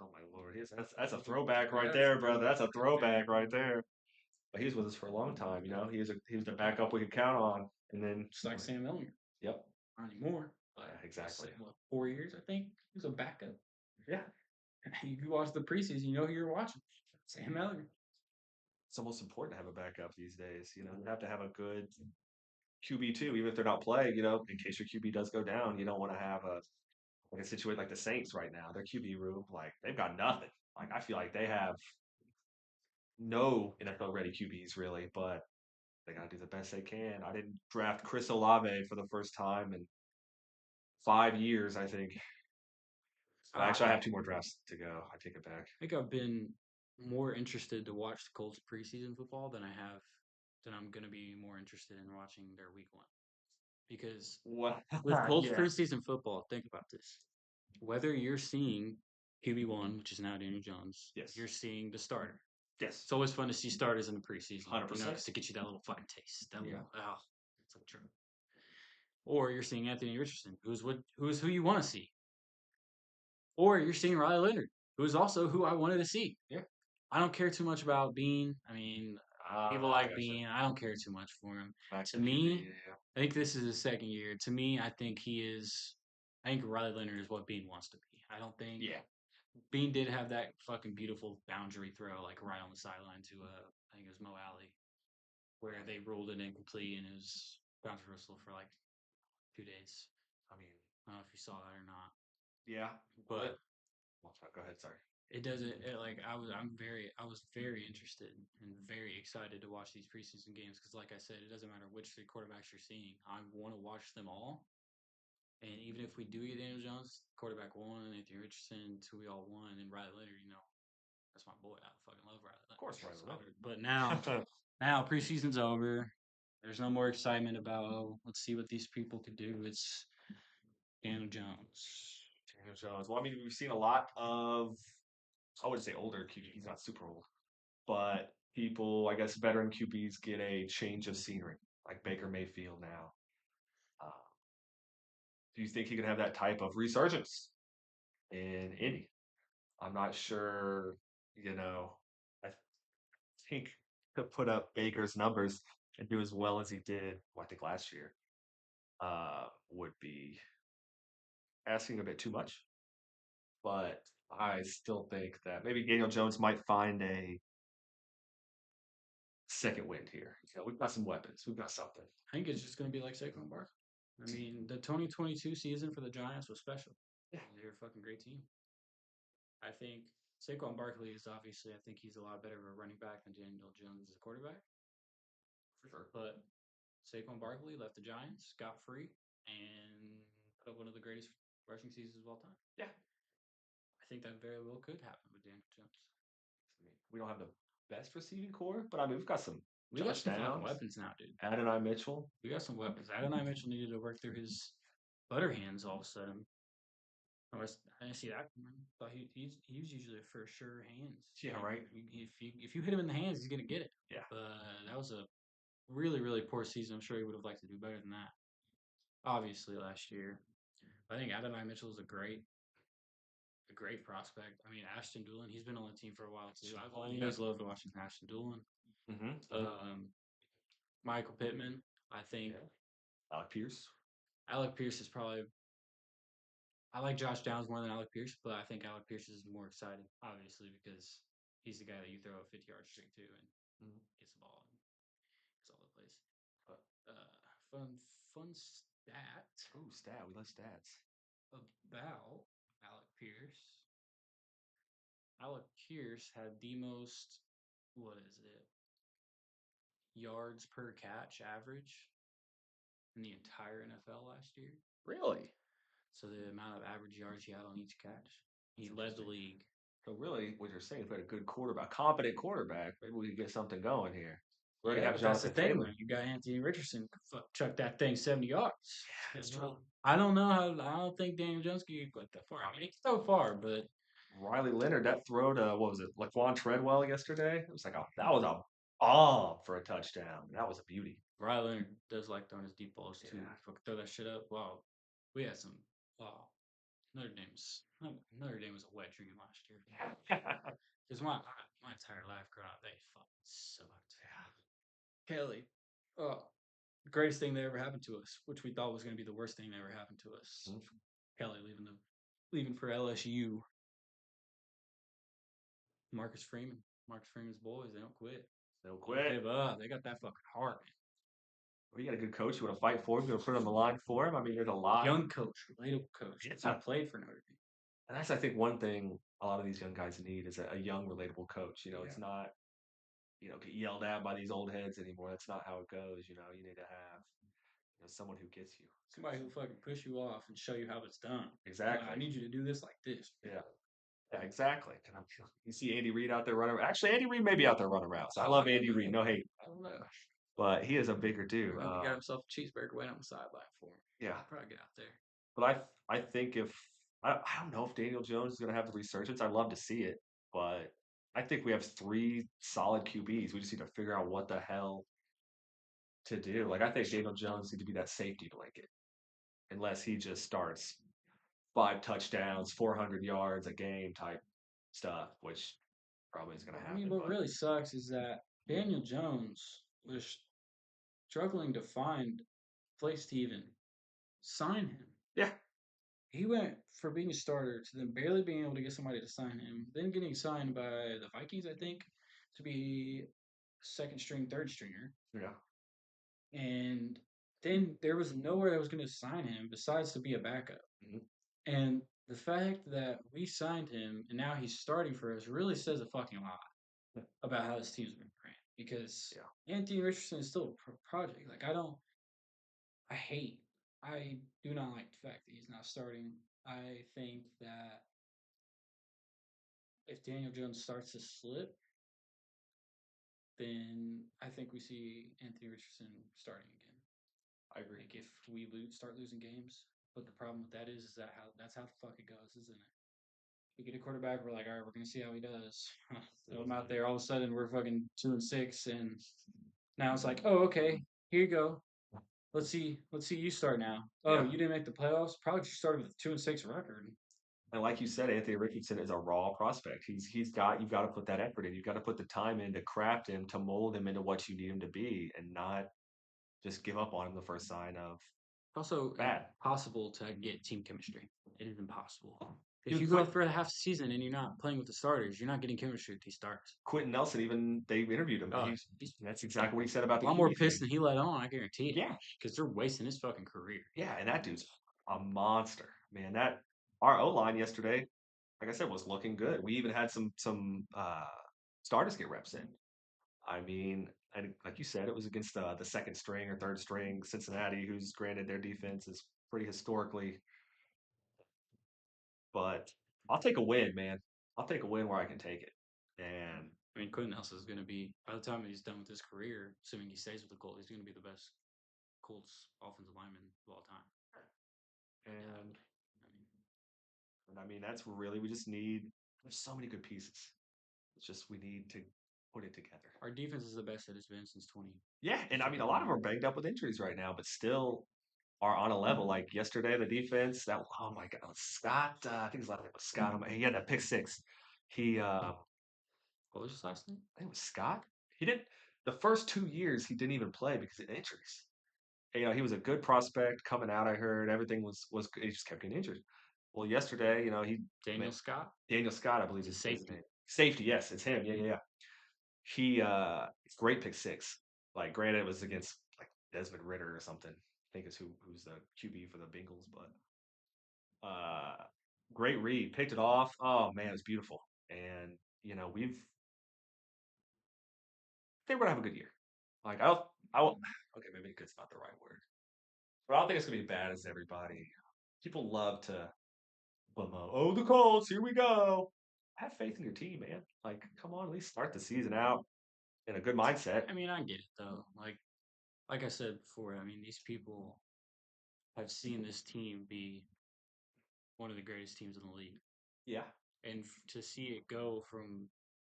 Oh my lord, that's a throwback right there, brother. That's a throwback right there. But he was with us for a long time. You know, he was the backup we could count on. And then, Just like Sam Ellinger. yep, Not anymore. yeah, exactly. What, 4 years, I think? He was a backup. Yeah, If you watch the preseason, you know who you're watching. Sam Ellinger. it's almost important to have a backup these days. You know, you have to have a good QB too, even if they're not playing. You know, in case your QB does go down, you don't want to have a situation like the Saints right now. Their QB room, like they've got nothing. Like I feel like they have no NFL ready QBs really, but they got to do the best they can. I didn't draft Chris Olave for the first time in 5 years, I think. Well, actually, I I have two more drafts to go. I take it back. think I've been more interested to watch the Colts preseason football than I'm going to be more interested in watching their week one. Because What? with Colts Yeah. preseason football, think about this. Whether you're seeing QB1, which is now Daniel Jones, Yes. you're seeing the starter. Yes. It's always fun to see starters in the preseason, 100%. because to get you that little fucking taste. That Yeah. little, it's like true. Or you're seeing Anthony Richardson, who's who you want to see. Or you're seeing Riley Leonard, who is also who I wanted to see. Yeah. I don't care too much about Bean. I mean, people I like gotcha. Bean. I don't care too much for him. Back To QB, me, yeah. I think this is his second year. To me, I think he is. I think Riley Leonard is what Bean wants to be. I don't think. Yeah. Bean did have that fucking beautiful boundary throw, like right on the sideline to I think it was Mo Alley, where they ruled it incomplete and it was boundary whistle for like 2 days. I mean, I don't know if you saw that or not, yeah. but Go ahead. Sorry. it doesn't. Like I was very interested and very excited to watch these preseason games because, like I said, it doesn't matter which three quarterbacks you're seeing. I want to watch them all. And even if we do get Daniel Jones, quarterback one, Anthony Richardson, two, we all won, and Riley Leonard, that's my boy. I fucking love Riley Leonard. Of course, Riley Leonard. But now preseason's over. There's no more excitement about, let's see what these people could do. It's Daniel Jones. Daniel Jones. Well, I mean, we've seen a lot of, I wouldn't say older QB. He's not super old, but people, I guess, veteran QBs get a change of scenery, like Baker Mayfield now. Uh, do you think he could have that type of resurgence? in Indy. I'm not sure, you know, I think to put up Baker's numbers and do as well as he did, well, I think last year, would be asking a bit too much. But I still think that maybe Daniel Jones might find a second wind here. We've got some weapons. We've got something. I think it's just going to be like Saquon Barkley. I mean, the 2022 season for the Giants was special. Yeah, They're a fucking great team. I think Saquon Barkley is obviously, I think he's a lot better of a running back than Daniel Jones as a quarterback. for sure. But Saquon Barkley left the Giants, got free, and put up one of the greatest rushing seasons of all time. Yeah. I think that very well could happen with Daniel Jones. I mean, we don't have the best receiving core, but I mean, we've got some We got Josh some fucking Downs, weapons now, dude. Adonai Mitchell. We got some weapons. Adonai Mitchell needed to work through his butter hands all of a sudden. I didn't see that coming. But he was usually for sure hands. Yeah, right. If you hit him in the hands, he's gonna get it. Yeah. But that was a really poor season. I'm sure he would have liked to do better than that. Obviously, last year, I think Adonai Mitchell is a great prospect. I mean, Ashton Doolin, he's been on the team for a while too. I've always loved watching Ashton Doolin. Um, Michael Pittman, I think. Yeah. Alec Pierce. Alec Pierce is probably. I like Josh Downs more than Alec Pierce, but I think Alec Pierce is more exciting, obviously, because he's the guy that you throw a 50-yard string to and gets the ball and it's all the place. But Fun stat ooh, stat. We love stats. about Alec Pierce. Alec Pierce had the most, what is it, yards per catch average in the entire NFL last year. Really? So the amount of average yards he had on each catch, he led the league. So really, what you're saying is we had a good quarterback, competent quarterback. Maybe we could get something going here. We already Yeah, have but that's the Jonathan thing, Taylor. man. You got Anthony Richardson chuck that thing 70 yards. That's true. I don't know how. I don't think Daniel Jones can get quite that far. I mean, he can throw far, but Riley Leonard, that throw to what was it, Laquan Treadwell yesterday? It was like that was a bomb for a touchdown. That was a beauty. Riley Leonard does like throwing his deep balls too. Yeah. If I could throw that shit up, wow. We had some. Wow. Notre Dame was a wet dream last year. Because my entire life growing up, they fucking sucked. Yeah. Kelly. Oh, the greatest thing that ever happened to us, which we thought was going to be the worst thing that ever happened to us. Kelly leaving for LSU. Marcus Freeman. Marcus Freeman's boys, they don't quit. They'll They don't quit. give up. They got that fucking heart. Well, you got a good coach. You want to fight for him. You want to put him on the line for him. I mean, there's a lot. Young coach, relatable coach. Yeah. That's how played for Notre Dame. And that's, I think, one thing a lot of these young guys need is a young, relatable coach. It's not, get yelled at by these old heads anymore. That's not how it goes. You need to have, someone who gets you. Somebody who fucking push you off and show you how it's done. Exactly. I need you to do this like this. Yeah. Yeah, exactly. And you see Andy Reid out there running. Actually, Andy Reid may be out there running routes. I love Andy Reid. No hate. I don't know. But he is a bigger dude. He got himself a cheeseburger waiting on the sideline for him. Yeah. I'll probably get out there. But I think if I don't know if Daniel Jones is going to have the resurgence. I'd love to see it, but I think we have three solid QBs. We just need to figure out what the hell to do. Like I think Daniel Jones needs to be that safety blanket, unless he just starts 5 touchdowns, 400 yards a game type stuff, which probably is going to happen. I mean, what really sucks is that Daniel Jones was struggling to find a place to even sign him. Yeah. He went from being a starter to then barely being able to get somebody to sign him, then getting signed by the Vikings, I think, to be second string, third stringer. Yeah. And then there was nowhere that was going to sign him besides to be a backup. Mm-hmm. And the fact that we signed him and now he's starting for us really says a fucking lot about how this team's been ran. Because Anthony Richardson is still a project. Like, I do not like the fact that he's not starting. I think that if Daniel Jones starts to slip, then I think we see Anthony Richardson starting again. I agree. Like if we start losing games, but the problem with that is that's how the fuck it goes, isn't it? We get a quarterback, we're like, all right, we're gonna see how he does. Throw him out there, all of a sudden we're fucking 2-6, and now it's like, oh, okay, here you go. Let's see you start now. Oh, you didn't make the playoffs? Probably you started with a 2-6 record. And like you said, Anthony Richardson is a raw prospect. He's got you've got to put that effort in. You've got to put the time in to craft him, to mold him into what you need him to be, and not just give up on him the first sign of Also, bad. impossible to get team chemistry. It is impossible. If Even you go for a half season and you're not playing with the starters, you're not getting chemistry with these starters. Quentin Nelson, even they interviewed him, and Oh, he's he's that's exactly what he said about a the lot more QB pissed thing. than he let on, I guarantee it. Yeah, Because they're wasting his fucking career. yeah, and that dude's a monster, man. That our O line yesterday, like I said, was looking good. We even had some starters get reps in. I mean, and like you said, it was against the second string or third string Cincinnati, who's granted their defense is pretty historically, but I'll take a win, man. I'll take a win where I can take it. And I mean, Quentin Nelson is going to be, by the time he's done with his career, assuming he stays with the Colts, he's going to be the best Colts offensive lineman of all time. Yeah, and I mean, and I mean that's really we just need. There's so many good pieces. It's just we need to put it together. our defense is the best it has been since 20 Yeah, and I mean a fucking lot of them are 1. banged up with injuries right now, but still are on a level. Like yesterday, the defense that oh my god, Scott, I think his last name was Scott. He had that pick six. He What was his last name? I think it was Scott. He didn't the first 2 years he didn't even play because of injuries. And, he was a good prospect coming out. I heard everything was he just kept getting injured. Well, yesterday, he Daniel man, Scott? Daniel Scott, I believe He's a is his safety. name. Safety, yes, it's him. Yeah, yeah, yeah. He great pick six. Like granted it was against like Desmond Ritter or something. I think is who's the QB for the Bengals, but uh great read. Picked it off. Oh man, it was beautiful. And we've they were gonna have a good year. Like I'll okay, maybe good's not the right word. But I don't think it's gonna be bad as everybody. People love to oh the Colts, here we go. Have faith in your team, man. Like, come on, at least start the season out in a good mindset. I mean, I get it though. Like I said before, I mean, these people have seen this team be one of the greatest teams in the league, Yeah, and to see it go from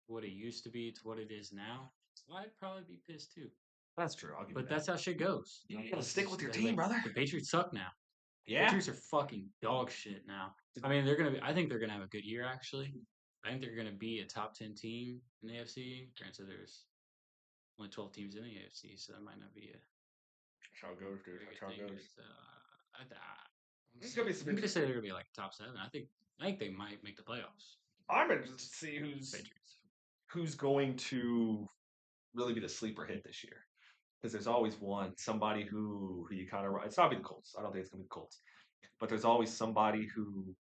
what it used to be to what it is now, well, I'd probably be pissed too. that's true. I'll give you But that. that's how shit goes. You gotta It's stick with just your team, like brother. the Patriots suck now. Yeah. Patriots are fucking dog shit now. I mean, they're gonna be. I think they're gonna have a good year actually. I think they're gonna be a top 10 team in the AFC. Granted, there's only 12 teams in the AFC, so that might not be a That's how it goes, dude. very That's good how it thing. goes. But There's gonna be some I'm gonna say interesting. they're gonna be like top 7. I think they might make the playoffs. I'm interested to see Patriots. who's going to really be the sleeper hit this year. Because there's always somebody who you kind of. It's not gonna be the Colts. I don't think it's gonna be the Colts. But there's always somebody who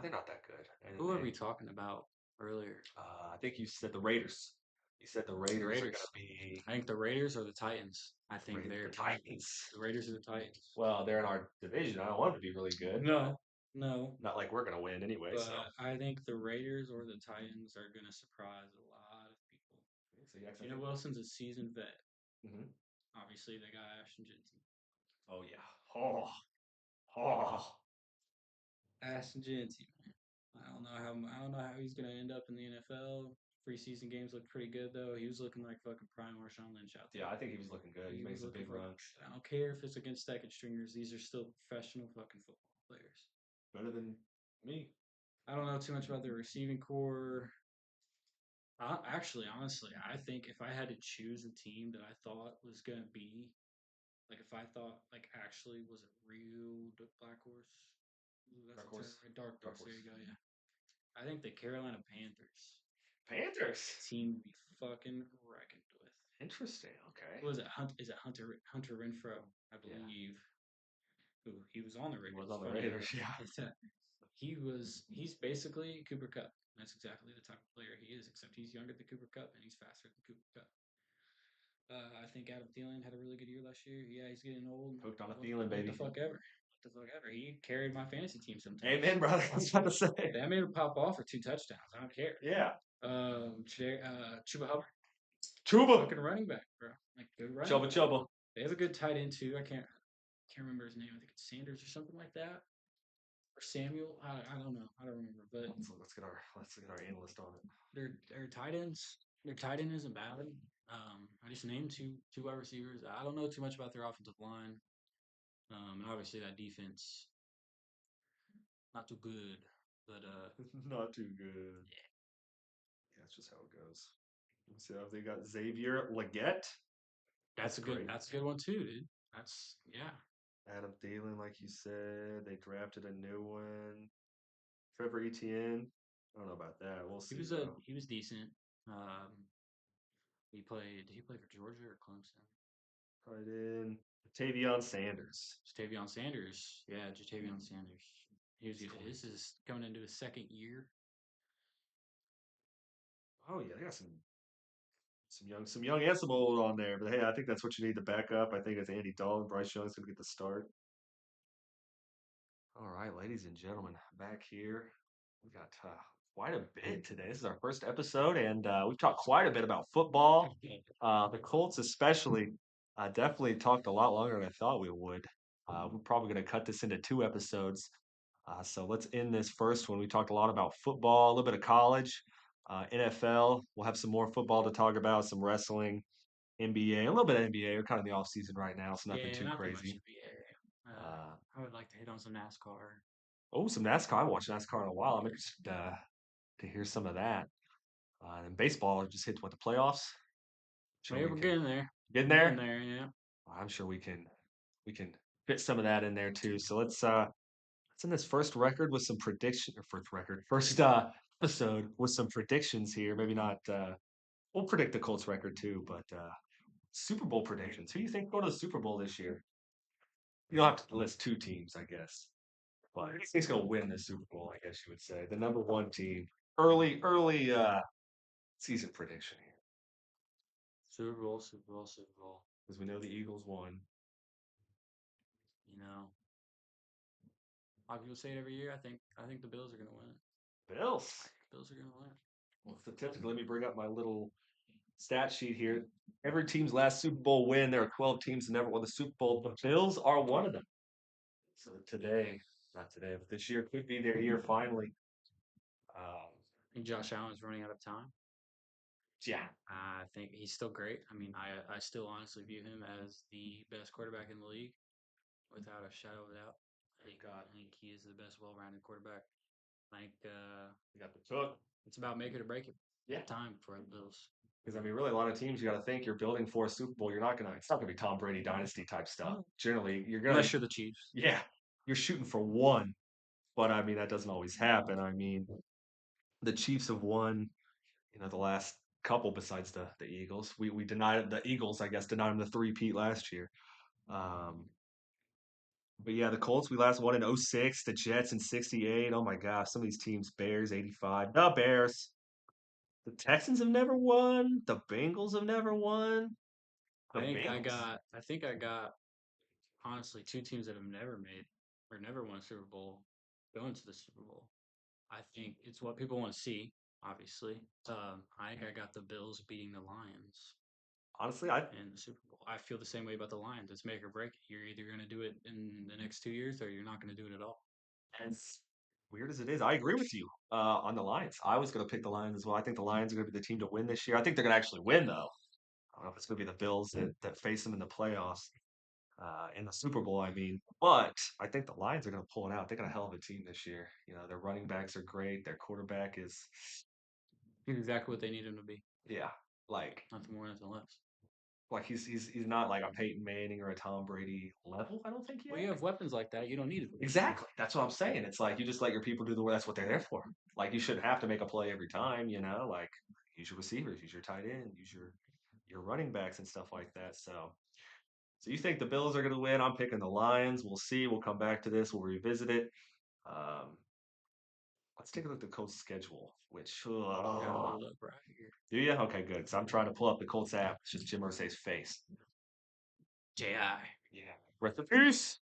they're not that good. Who were we talking about earlier? I think you said the Raiders. You said the The Raiders are gonna Raiders. be I think the Raiders or the Titans. I think the they're Titans. the Raiders or the Titans. Well, they're in our division. I don't want them to be really good, but No, no. not like we're gonna win anyway. So, But I think the Raiders or the Titans are going to surprise a lot of people. so yeah, 'cause I Geno think. Wilson's a seasoned vet. Mhm. Obviously, they got Ashton Jensen. Oh yeah. Oh, oh. Ashton Jensen, man. I don't know how he's going to end up in the NFL. Preseason games look pretty good though. He was looking like fucking prime Marshawn Lynch out there. Yeah, I think he was looking good. He's He making was some looking big fucking runs. good. I don't care if it's against second stringers. These are still professional fucking football players. Better than me. I don't know too much about their receiving core. Actually, honestly, I think if I had to choose a team that I thought was going to be, like if I thought, like actually was a real black horse, ooh, that's Dark a term, horse. right? Dark Dark horse, there horse. you go, yeah. I think the Carolina Panthers, a Panthers. team to be fucking reckoned with. Interesting. Okay. What was it? Is it Hunter Renfro, I Yeah. believe, who he was on the He Raiders. was on the Funny Raiders. enough, Yeah. he's basically Cooper Cup. That's exactly the type of player he is, except he's younger than Cooper Cup and he's faster than Cooper Cup. I think Adam Thielen had a really good year last year. Yeah, he's getting old. Hooked on a What, Thielen, what the baby. fuck ever. What the fuck ever. He carried my fantasy team sometimes. Amen, brother. I was about to say. That made him pop off for 2 touchdowns. I don't care. Yeah. Chuba Hubbard, Chuba. fucking running back, bro. Like good running Chuba back. Chuba. They have a good tight end too. I can't remember his name. I think it's Sanders or something like that, or Samuel. I don't know. I don't remember. But Let's get our analyst on it. their tight ends. Their tight end isn't bad. I just named two wide receivers. I don't know too much about their offensive line. And obviously that defense not too good. but Not too good. Yeah, that's just how it goes. So they got Xavier Leggett. That's great. that's a good one too, dude. That's yeah. Adam Thielen, like you said, they drafted a new one. Trevor Etienne. I don't know about that. We'll see though. He was decent. Um, did he play for Georgia or Clemson? Right in. Tavion Sanders. Jatavion Sanders. Yeah, Jatavion Sanders. He was That's good. great. This is coming into his second year. Oh yeah, they got some young and some old on there. But hey, I think that's what you need to back up. I think it's Andy Dalton. Bryce Young's gonna get the start. All right, ladies and gentlemen, back here. We got quite a bit today. This is our first episode, and we've talked quite a bit about football. The Colts, especially, definitely talked a lot longer than I thought we would. We're probably going to cut this into 2 episodes. So let's end this first one. We talked a lot about football, a little bit of college, NFL. We'll have some more football to talk about, some wrestling, NBA, a little bit of NBA. We're kind of in the off season right now, so nothing Yeah, too not too much crazy. NBA. Uh, I would like to hit on some NASCAR. oh, some NASCAR. I haven't watched NASCAR in a while. I'm interested to hear some of that. And baseball just hit what the playoffs. Sure, Well, yeah, we we're can getting there. get in We're getting there. there. Yeah. I'm sure we can fit some of that in there too. So let's end this first record with some prediction or first record first episode with some predictions here. Maybe not. We'll predict the Colts record too, but Super Bowl predictions. Who do you think go to the Super Bowl this year? You don't have to list 2 teams, I guess, but who do you think's going to win the Super Bowl? I guess you would say the number one team. Early season prediction here Super Bowl, Super Bowl, Super Bowl. because we know the Eagles won. You know, a lot of people say it every year. I think the Bills are gonna win. Bills. Bills are gonna win. Well, statistically, let me bring up my little stat sheet here. Every team's last Super Bowl win, there are 12 teams that never won the Super Bowl. The Bills are one of them. So today, not today, but this year could be their year finally. Um, I think Josh Allen is running out of time. yeah, I think he's still great. I mean, I still honestly view him as the best quarterback in the league, without a shadow of a doubt. I think he is the best well-rounded quarterback. I think you got the took. it's about make it or break it Yeah, time for the Bills. because I mean, really, a lot of teams you got to think you're building for a Super Bowl. You're not gonna. It's not gonna be Tom Brady dynasty type stuff. Generally, you're gonna. Unless you're the Chiefs. Yeah, you're shooting for one, but I mean that doesn't always happen. I mean, the Chiefs have won the last couple besides the Eagles. We denied the Eagles, I guess, denied them the three-peat last year. Um, but yeah, the Colts, we last won in '06. The Jets in '68. Oh my gosh, some of these teams, Bears, '85. The Bears. The Texans have never won. The Bengals have never won. The Bengals. I think I got honestly two teams that have never made or never won a Super Bowl going to the Super Bowl. I think it's what people want to see, obviously. I think I got the Bills beating the Lions Honestly, I in the Super Bowl. I feel the same way about the Lions. It's make or break. You're either going to do it in the next 2 years or you're not going to do it at all. as weird as it is, I agree with you on the Lions. I was going to pick the Lions as well. I think the Lions are going to be the team to win this year. I think they're going to actually win though. I don't know if it's going to be the Bills that face them in the playoffs. In the Super Bowl, I mean. But I think the Lions are going to pull it out. They got a hell of a team this year. Their running backs are great. Their quarterback is, He's exactly what they need him to be. yeah, like Nothing more, nothing less. he's not like a Peyton Manning or a Tom Brady level. I don't think Well, yet. you have weapons like that. You don't need it. Exactly. That's what I'm saying. It's like you just let your people do the work. That's what they're there for. Like you shouldn't have to make a play every time. Like use your receivers, use your tight end, use your running backs and stuff like that. So you think the Bills are going to win? I'm picking the Lions. We'll see. We'll come back to this. We'll revisit it. Um, let's take a look at the Colts schedule. Which I got it pulled up right here. do you? Okay, good. Because I'm trying to pull up the Colts app. It's just Jim Irsay's face. J.I. Yeah. Rest in peace.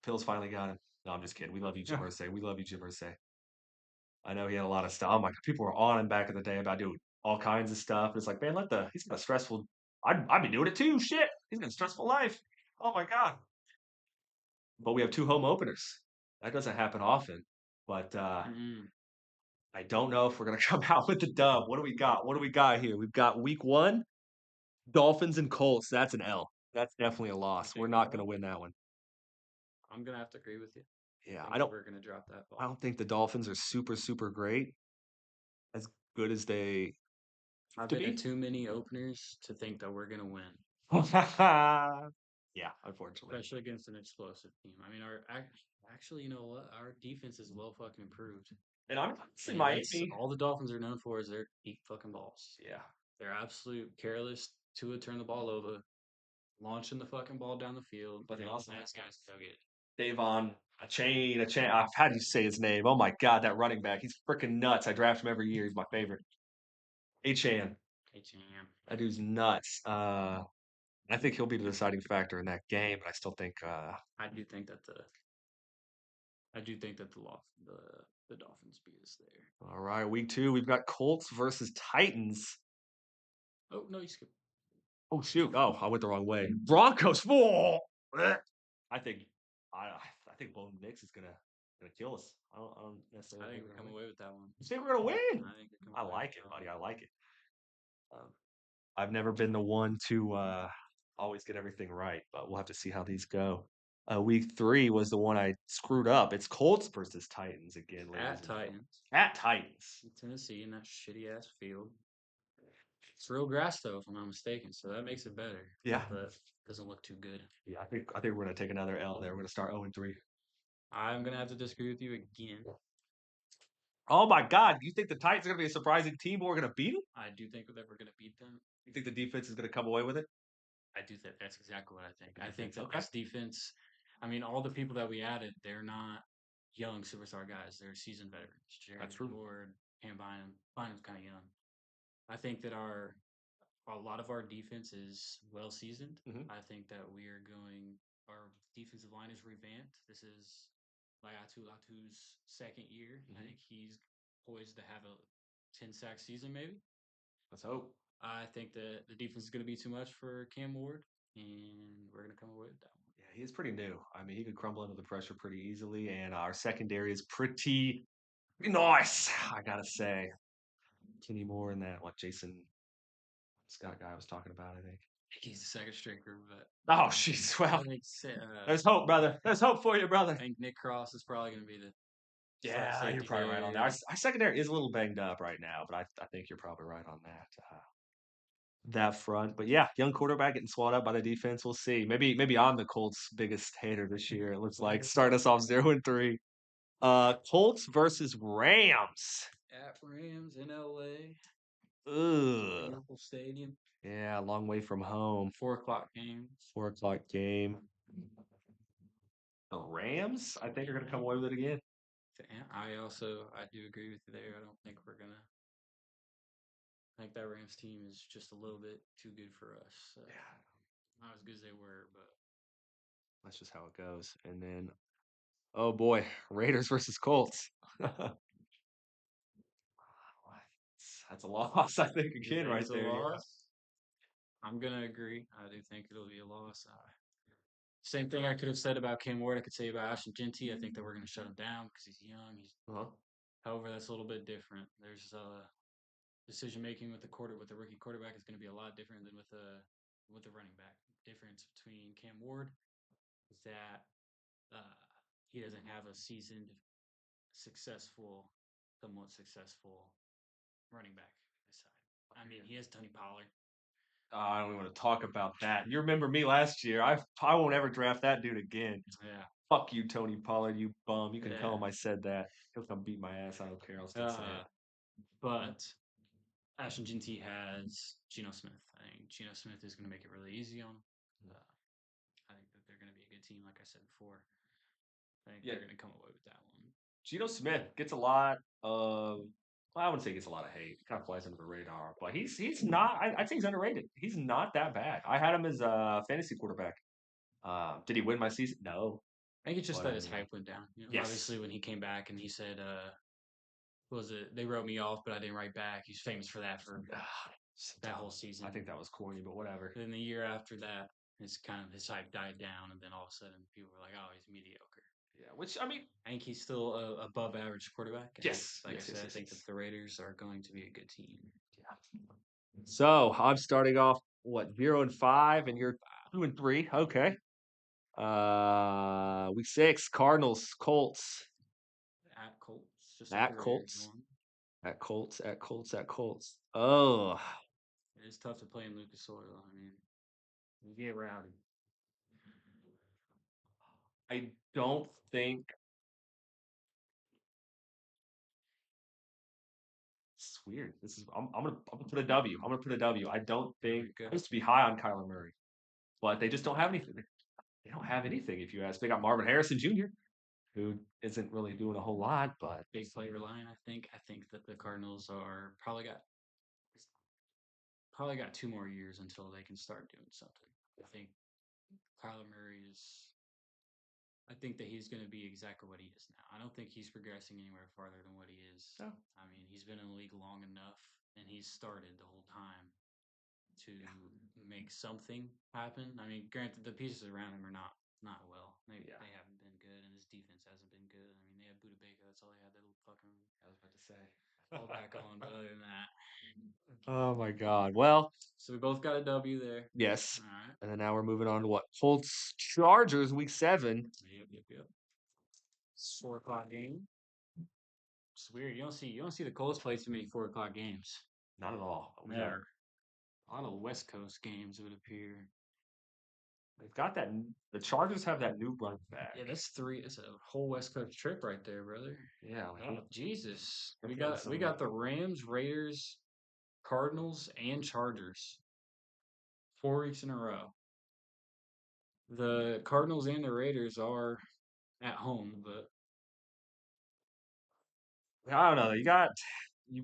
Phil's finally got him. No, I'm just kidding. We love you, Jim Irsay. We love you, Jim Irsay. I know he had a lot of stuff. Oh my God, people were on him back in the day about doing all kinds of stuff. It's like, man, he's got a stressful. I'd be doing it too. Shit, he's got a stressful life. Oh my God. But we have 2 home openers. That doesn't happen often. But Mm-mm. I don't know if we're gonna come out with the dub. What do we got? What do we got here? We've got week one, Dolphins and Colts. That's an L. That's definitely a loss. We're Big not gonna L. win that one. I'm gonna have to agree with you. Yeah, I I think don't we're gonna drop that I ball. don't think the Dolphins are super, super great, as good as they I've to been to be. too many openers to think that we're gonna win, Yeah, unfortunately. especially against an explosive team. I mean, actually, you know what? Our defense is well fucking improved, And I'm honestly and that's Miami. all the Dolphins are known for is their deep fucking balls. Yeah. They're absolute careless. Tua turn the ball over, launching the fucking ball down the field, But they and also have nice guys go get it. Davon a chain. How do you say his name? Oh my god, that running back. He's freaking nuts. I draft him every year. He's my favorite. A-Chan. H&M. That dude's nuts. I think he'll be the deciding factor in that game, but I still think I do think that the Dolphins beat us there. all right, week 2, we've got Colts versus Titans. Oh no, you skipped. Oh shoot. Oh, I went the wrong way. Broncos. Whoa! Blech. I think I think Bone Nix is gonna kill us. I don't I necessarily think think we we're come gonna win. away with that one. You think we're gonna win? I think we come I away with like it, that buddy. one. I like it. Um, I've never been the one to always get everything right, but we'll have to see how these go. Week 3 was the one I screwed up. It's Colts versus Titans again, ladies At and gentlemen. Titans, At Titans. in Tennessee, in that shitty ass field. It's real grass though, if I'm not mistaken, so that makes it better. Yeah. But doesn't look too good. Yeah, I think we're gonna take another L there. We're gonna start 0-3. I'm gonna have to disagree with you again. Oh my God! You think the Titans are gonna be a surprising team, but we're gonna beat them? I do think that we're gonna beat them. You think the defense is gonna come away with it? I do think that's exactly what I think. I think Defense, that okay. this defense, I mean, all the people that we added, they're not young superstar guys. They're seasoned veterans. That's Jared true. Ward, Cam Bynum. Bynum's kind of young. I think that a lot of our defense is well seasoned. Hmm. I think that our defensive line is revamped. This is Latu's second year. I Hmm. think he's poised to have a 10 sack season, maybe. Let's hope. I think that the defense is going to be too much for Cam Ward, and we're going to come away with that one. Yeah, he's pretty new. I mean, he could crumble under the pressure pretty easily, and our secondary is pretty nice. I gotta say, Kenny Moore and that Jason Scott guy I was talking about. I think. I think he's the second string group, but Oh, jeez. Well, I think there's hope, brother. There's hope for you, brother. I think Nick Cross is probably going to be the Yeah, you're safety probably right on that. there. Our secondary is a little banged up right now, but I think you're probably right on that front. But yeah, young quarterback getting swallowed up by the defense. We'll see. Maybe I'm the Colts' biggest hater this year. It looks like starting us off 0-3. Colts versus Rams. At Rams in LA, Ugh. Oracle Stadium, Yeah, a long way from home. 4 o'clock games. 4 o'clock game. The Rams, I think, are going to come away with it again. I do agree with you there. I don't think we're gonna. I think that Rams team is just a little bit too good for us. So Yeah, not as good as they were, but that's just how it goes. And then, oh boy, Raiders versus Colts. That's a loss, I think, you again, think right it's a there. Yeah. loss? I'm gonna agree. I do think it'll be a loss. Same thing I could have said about Cam Ward. I could say about Ashton Genty. I think that we're gonna shut him down because he's young. Uh-huh. However, that's a little bit different. There's decision making with the rookie quarterback is going to be a lot different than with the running back. Difference between Cam Ward is that uh, he doesn't have a seasoned, successful, somewhat successful running back this side. I mean, he has Tony Pollard. I don't even want to talk about that. You remember me last year. I won't ever draft that dude again. Yeah, Fuck you, Tony Pollard, you bum. You can tell yeah. him I said that. He'll come beat my ass. I don't care. I'll still say Uh, it. but Ashton Genty has Geno Smith. I think Geno Smith is going to make it really easy on him. I think that they're going to be a good team, like I said before. I think Yeah, they're going to come away with that one. Geno Smith gets a lot of. Well, I wouldn't say he gets a lot of hate. Kind of flies under the radar, but he's not. I'd say he's underrated. He's not that bad. I had him as a fantasy quarterback. Did he win my season? No, I think it's just but that I his mean, hype went down. You know, yes, obviously when he came back and he said, what was it? They wrote me off, but I didn't write back. He's famous for that for that whole season. I think that was corny, but whatever. Then the year after that, his hype died down, and then all of a sudden people were like, "Oh, he's mediocre." Yeah, which I mean, I think he's still a above average quarterback. And yes, like I yes, yes, said, I yes, think that yes. the Raiders are going to be a good team. Yeah. So I'm starting off what 0-5, and you're 2-3. Okay. Week 6, Cardinals, Colts, At Colts, just like at the Raiders Colts, won. at Colts, at Colts, at Colts. Oh, It is tough to play in Lucas Oil. I mean, you get rowdy. I don't think it's weird. I'm gonna put a W. I'm gonna put a W. I don't There think we go. I used to be high on Kyler Murray, but they just don't have anything. They don't have anything. If you ask, they got Marvin Harrison Jr., who isn't really doing a whole lot, but Big play reliant. I think that the Cardinals are probably got 2 more years until they can start doing something. I think Kyler Murray is. I think that he's going to be exactly what he is now. I don't think he's progressing anywhere farther than what he is. no. I mean, he's been in the league long enough, and he's started the whole time to make something happen. I mean, granted, the pieces around him are not well. Yeah. They haven't been good, and his defense hasn't been good. I mean, they had Buda Baker. That's all they had. That little fucking I was about to say. fall back on. But other than that, Oh my God. Well, so we both got a W there. yes. All right. And then now we're moving on to what? Colts Chargers week 7. Yep. 4 o'clock game. It's weird. You don't see the Colts play too many 4 o'clock games. Not at all. Never. A lot of West Coast games, it would appear. They've got that. The Chargers have that new running back. Yeah, that's three. It's a whole West Coast trip right there, brother. Yeah. Oh, Jesus. We Hopefully got we got the Rams, Raiders, Cardinals, and Chargers 4 weeks in a row. The Cardinals and the Raiders are at home, but I don't know. You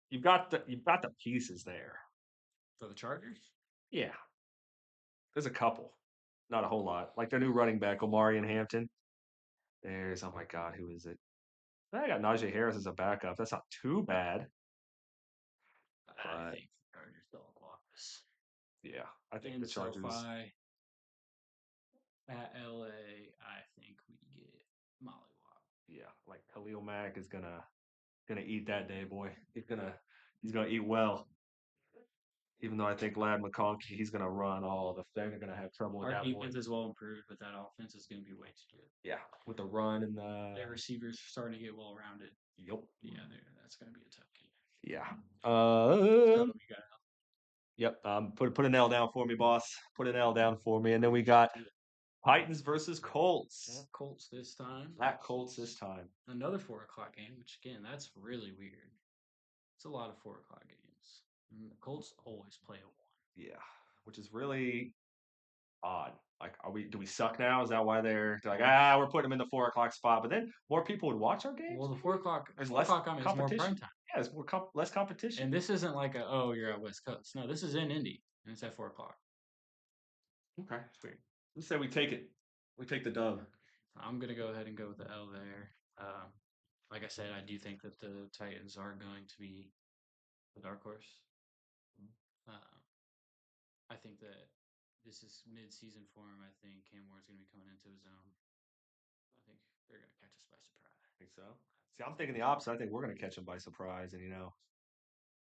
you've got the pieces there. for the Chargers, Yeah. There's a couple. Not a whole lot. Like their new running back, Omari and Hampton. There's, oh my God, who is it? I got Najee Harris as a backup. That's not too bad. I But think the Chargers don't walk us. yeah, I think In the Chargers. SoFi at LA, I think we get Mollywop. Yeah, like Khalil Mack is gonna eat that day, boy. He's gonna eat well. Even though I think Lad McConkey, he's gonna run all the. They're gonna have trouble with Our that boy. defense is well improved, but that offense is going to be way too good. Yeah, with the run and the. Their receivers are starting to get well rounded. Yep. Yeah, that's going to be a tough game. Yeah. So we got Yep. Put an L down for me, boss. Put an L down for me, and then we got Titans versus Colts. Colts this time. At Colts this time. Another 4 o'clock game, which again, that's really weird. It's a lot of 4 o'clock games. And the Colts always play at 1. Yeah, which is really odd. Like, do we suck now? Is that why they're like, we're putting them in the 4 o'clock spot? But then more people would watch our games. Well, the 4 o'clock, There's four less o'clock I mean, it's more competition. prime time. Yeah, there's less competition. And this isn't like you're at West Coast. No, this is in Indy, and it's at 4 o'clock. Okay, sweet. Let's say we take it. We take the dub. I'm gonna go ahead and go with the L there. Like I said, I do think that the Titans are going to be the dark horse. Uh, I think that this is mid-season form. I think Cam Ward's going to be coming into his own. I think they're going to catch us by surprise. Think so? See, I'm thinking the opposite. I think we're going to catch them by surprise, and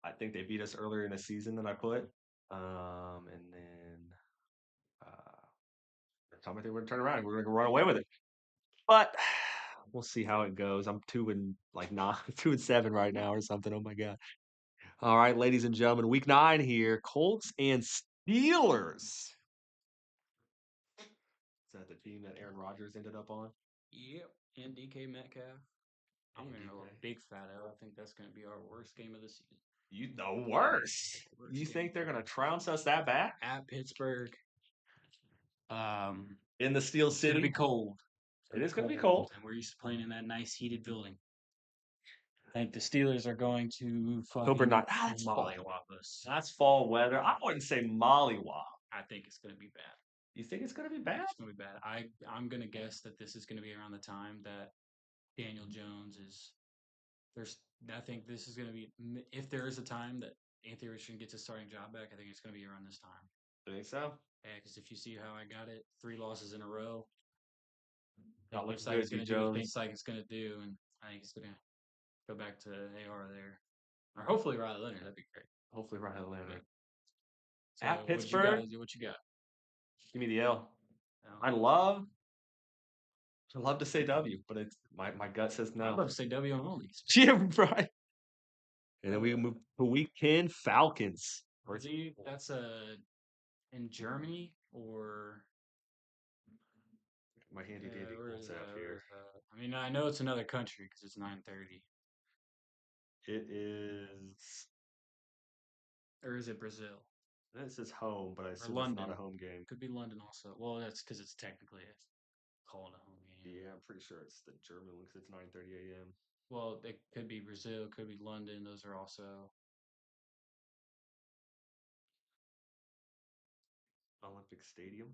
I think they beat us earlier in the season than I put. And then I think we're going to turn around. We're going to run away with it. But we'll see how it goes. I'm 2-7 right now or something. Oh my God. All right, ladies and gentlemen, week 9 here. Colts and Steelers. Is that the team that Aaron Rodgers ended up on? Yep, and DK Metcalf. I'm going to go a big fat L. I think that's going to be our worst game of the season. The worst. You think they're going to trounce us that bad? At Pittsburgh. In the Steel It's going to City? be cold. It is going to be cold. And we're used to playing in that nice heated building. I think the Steelers are going to October fucking 9th. That's mollywop us. That's fall weather. I wouldn't say mollywop. I think it's going to be bad. You think it's going to be bad? It's going to be bad. I'm going to guess that this is going to be around the time that Daniel Jones is. I think this is going to be, if there is a time that Anthony Richardson gets his starting job back, I think it's going to be around this time. You think so? Yeah, because if you see how I got it, 3 losses in a row. That looks like good, it's going to do Jones. what it thinks like it's going to do, and I think it's going to go back to AR there. Or hopefully Riley Leonard. That'd be great. Hopefully Riley Leonard. So At Pittsburgh? What you got? Give me the L. No. I love I love to say W, but it's my gut says I'd no. love to say W on all these. Yeah, right. And then we Uh, move to week 10, Falcons. I believe that's in Germany My handy dandy Colts app where here. is that? I mean, I know it's another country because it's 9:30. It is. Or is it Brazil This is home, but I or assume it's not a London? home game. Could be London also. Well, that's because it's technically called a home game. Yeah, I'm pretty sure it's the German one because it's 9:30 a.m. Well, it could be Brazil, could be London. Those are also Olympic Stadium,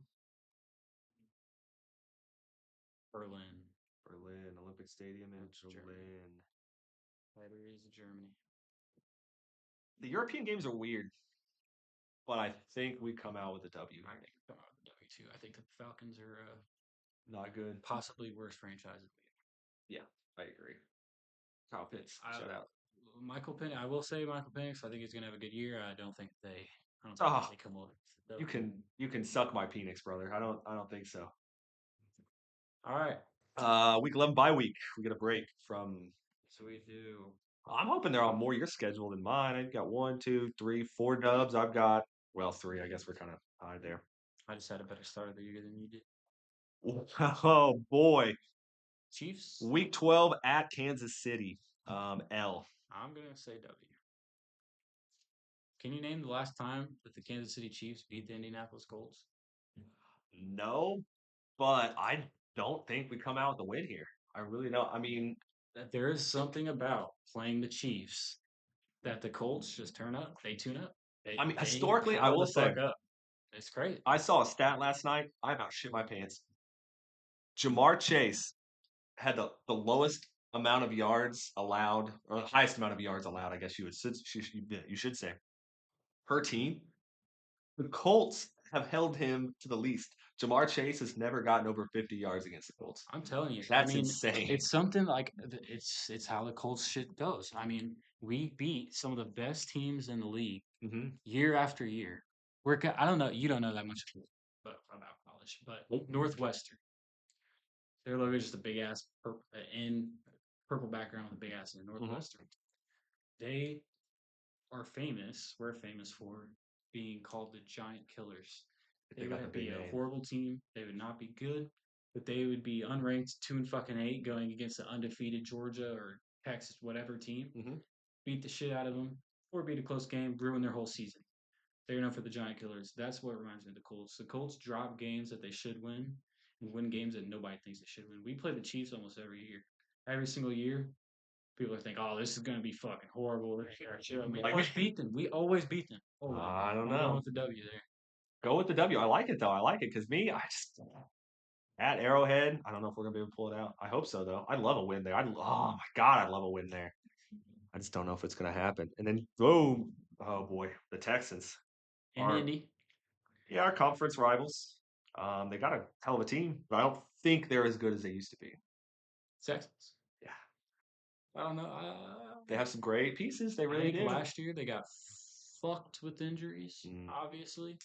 Berlin. Berlin. Olympic Stadium in That's Germany. Berlin. That is Germany. The European games are weird, but I think we come out with a W I here. think W2. I think that the Falcons are Not good. possibly worst franchise in Yeah, I agree. Kyle Pitts, the league. shout out. Michael Penix. I will say Michael Penix. I think he's gonna have a good year. I don't think Oh, they come over the you W. can suck my Penix, brother. I don't think so. All right. Week 11 bye week. We get a break from. So we do. I'm hoping they're on more your schedule than mine. I've got one, two, three, four dubs. I've got well three. I guess we're kind of high there. I just had a better start of the year than you did. Oh boy, Chiefs. week 12 at Kansas City. L. I'm gonna say W. Can you name the last time that the Kansas City Chiefs beat the Indianapolis Colts? No, but I don't think we come out with a win here. I really don't. I mean, That there is something about playing the Chiefs that the Colts just turn up. They tune up. They historically, I power will the say fuck up. It's crazy. I saw a stat last night. I about shit my pants. Jamar Chase had the lowest amount of yards allowed, or the highest amount of yards allowed. I guess you should say per team. The Colts have held him to the least. Jamar Chase has never gotten over 50 yards against the Colts. I'm telling you. I That's mean, insane. it's something like it's how the Colts shit goes. I mean, we beat some of the best teams in the league Hmm. year after year. I don't know. You don't know that much about college, but Northwestern. Their logo is just a big ass in purple background with a big ass in Hmm. Northwestern. They are famous. We're famous for being called the Giant Killers. They They got the would be big a name. horrible team. They would not be good, but they would be unranked 2-8 going against the undefeated Georgia or Texas, whatever team. Hmm. Beat the shit out of them, or beat a close game, ruin their whole season. They're known for the Giant Killers. That's what reminds me of the Colts. The Colts drop games that they should win and win games that nobody thinks they should win. We play the Chiefs almost every year. Every single year, people are thinking, "Oh, this is going to be fucking horrible." We Like always beat them. We always beat them. Always. I don't I'm going know. with the W there. Go with the W. I like it though. I like it because me, I just at Arrowhead. I don't know if we're gonna be able to pull it out. I hope so though. I'd love a win there. Oh my god, I'd love a win there. I just don't know if it's gonna happen. And then boom, oh boy, the Texans In are Indy, yeah our conference rivals. They got a hell of a team, but I don't think they're as good as they used to be. Texans. Yeah, I don't know. they have some great pieces. They I really think do. last year they got fucked with injuries, Mm, obviously.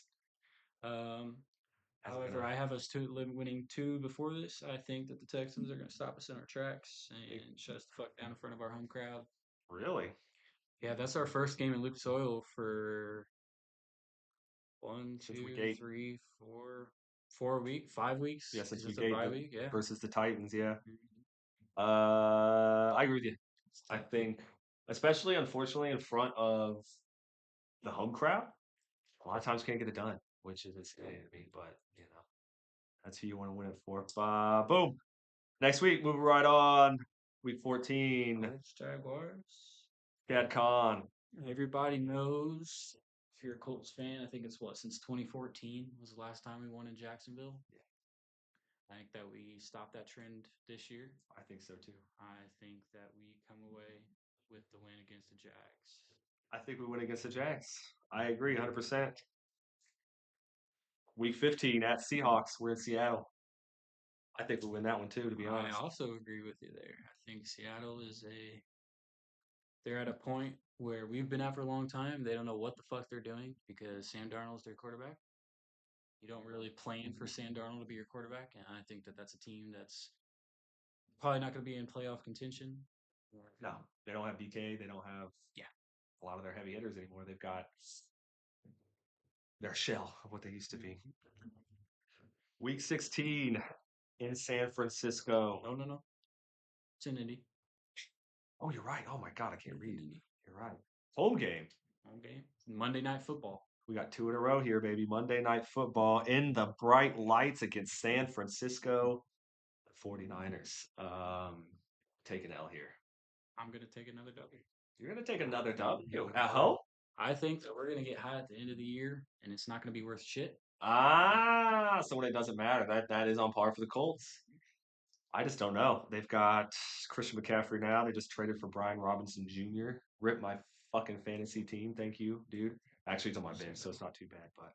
Um, hasn't been However, I have us winning two before this. I think that the Texans are going to stop us in our tracks and shut us the fuck down in front of our home crowd. really. Yeah, that's our first game in Lucas Oil for one, Since week two, eight. three, 4 week, 5 weeks Yeah, since because it's week a eight bye week. Yeah. versus the Titans. Yeah. Mhm. I agree with you. I think, especially unfortunately in front of the home crowd, a lot of times can't get it done, which is insane to me. But that's who you want to win it for. Boom. Next week, moving right on. Week 14. Colts Jaguars. Cad Khan. Everybody knows if you're a Colts fan, I think it's what since 2014 was the last time we won in Jacksonville. I think that we stopped that trend this year. I think so too. I think that we come away with the win against the Jags. I think we win against the Jags. I agree 100%. Week 15 at Seahawks. We're in Seattle. I think we win that one too, to be I honest. also agree with you there. I think Seattle is they're at a point where we've been at for a long time. They don't know what the fuck they're doing because Sam Darnold's their quarterback. You don't really plan for Sam Darnold to be your quarterback, and I think that that's a team that's Probably not going to be in playoff contention. No, they don't have DK. They don't have Yeah. a lot of their heavy hitters anymore. They've got their shell of what they used to be. Mhm. Week 16 in San Francisco. No, no, no. It's in Indy. Oh, you're right. Oh my God, I can't It's in read. Indy. You're right. Home game. Home game. Monday Night Football. We got two in a row here, baby. Monday Night Football in the bright lights against San Francisco 49ers. Take an L here. I'm going to take another W. You're going to take another W at Uh, home? I think that we're going to get hot at the end of the year, and it's not going to be worth shit. So when it doesn't matter, that is on par for the Colts. I just don't know. They've got Christian McCaffrey now. They just traded for Brian Robinson Jr. Rip my fucking fantasy team. Thank you, dude. Actually, it's on my bench, so it's not too bad. But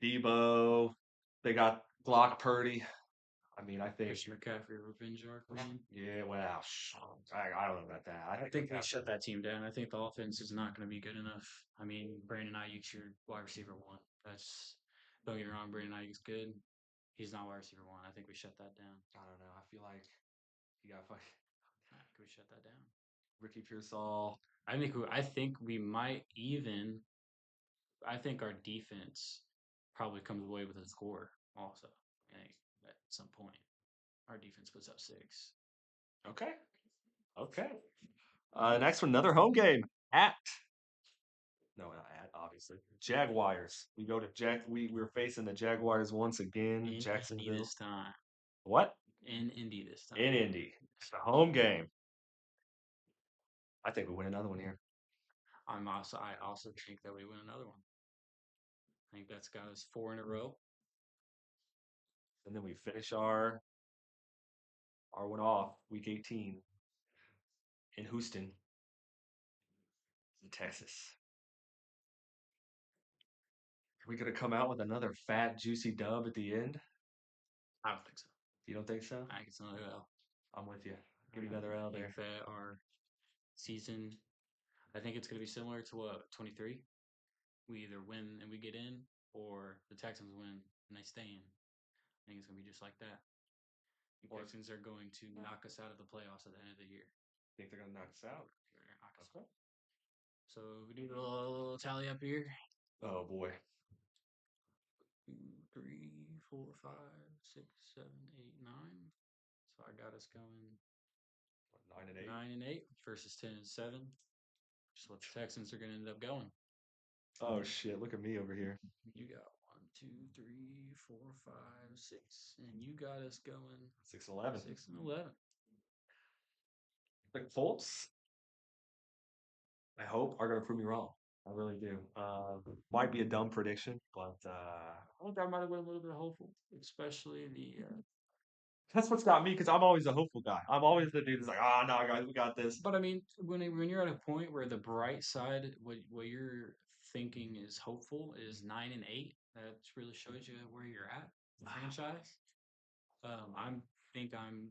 Debo, they got Glock Purdy. I mean, I think, Christian McCaffrey revenge arc, man. yeah, well, I don't know about that. I think we shut that team down. I think the offense is not going to be good enough. I mean, Brandon Ayuk's your wide receiver one. That's don't get me wrong, Brandon Ayuk's good. He's not wide receiver one. I think we shut that down. I don't know. I feel like you got fucking I think we shut that down. Ricky Pearsall. I think we might even. I think our defense probably comes away with a score also. I think at some point our defense puts up 6. Okay, okay. Next one, another home game at no, not at obviously Jaguars. We go to We're facing the Jaguars once again. In Indy Jacksonville. this time. What? In Indy this time. In Indy. It's a home game. I think we win another one here. I also think that we win another one. I think that's got us 4 in a row. And then we finish our one off week 18 in Houston, Texas. Are we gonna come out with another fat, juicy dub at the end? I don't think so. You don't think so? I think it's another L. I'm with you. Give me another L I there. think that our season, I think it's going to be similar to what 23. We either win and we get in, or the Texans win and they stay in. I think it's going to be just like that. The Texans are going to knock us out of the playoffs at the end of the year. Think they're gonna knock us out? They're gonna knock us Okay. out. So we do a little tally up here. Oh boy. 2, 3, 4, 5, 6, 7, 8, 9. So I got us going What, 9 and 8? 9 and 8 versus 10 and 7. Just what the Texans are going to end up going. Oh shit! Look at me over here. You got 1, 2, 3, 4, 5, 6, and you got us going 6-11. 6 and 11. The Colts, I hope, are gonna prove me wrong. I really do. Might be a dumb prediction, but I think I might have been a little bit hopeful, especially the. that's what's got me because I'm always a hopeful guy. I'm always the dude that's like, ah, no, guys, we got this. But I mean, when you're at a point where the bright side, what you're thinking is hopeful, is 9 and 8. That really shows you where you're at, the franchise. I'm think I'm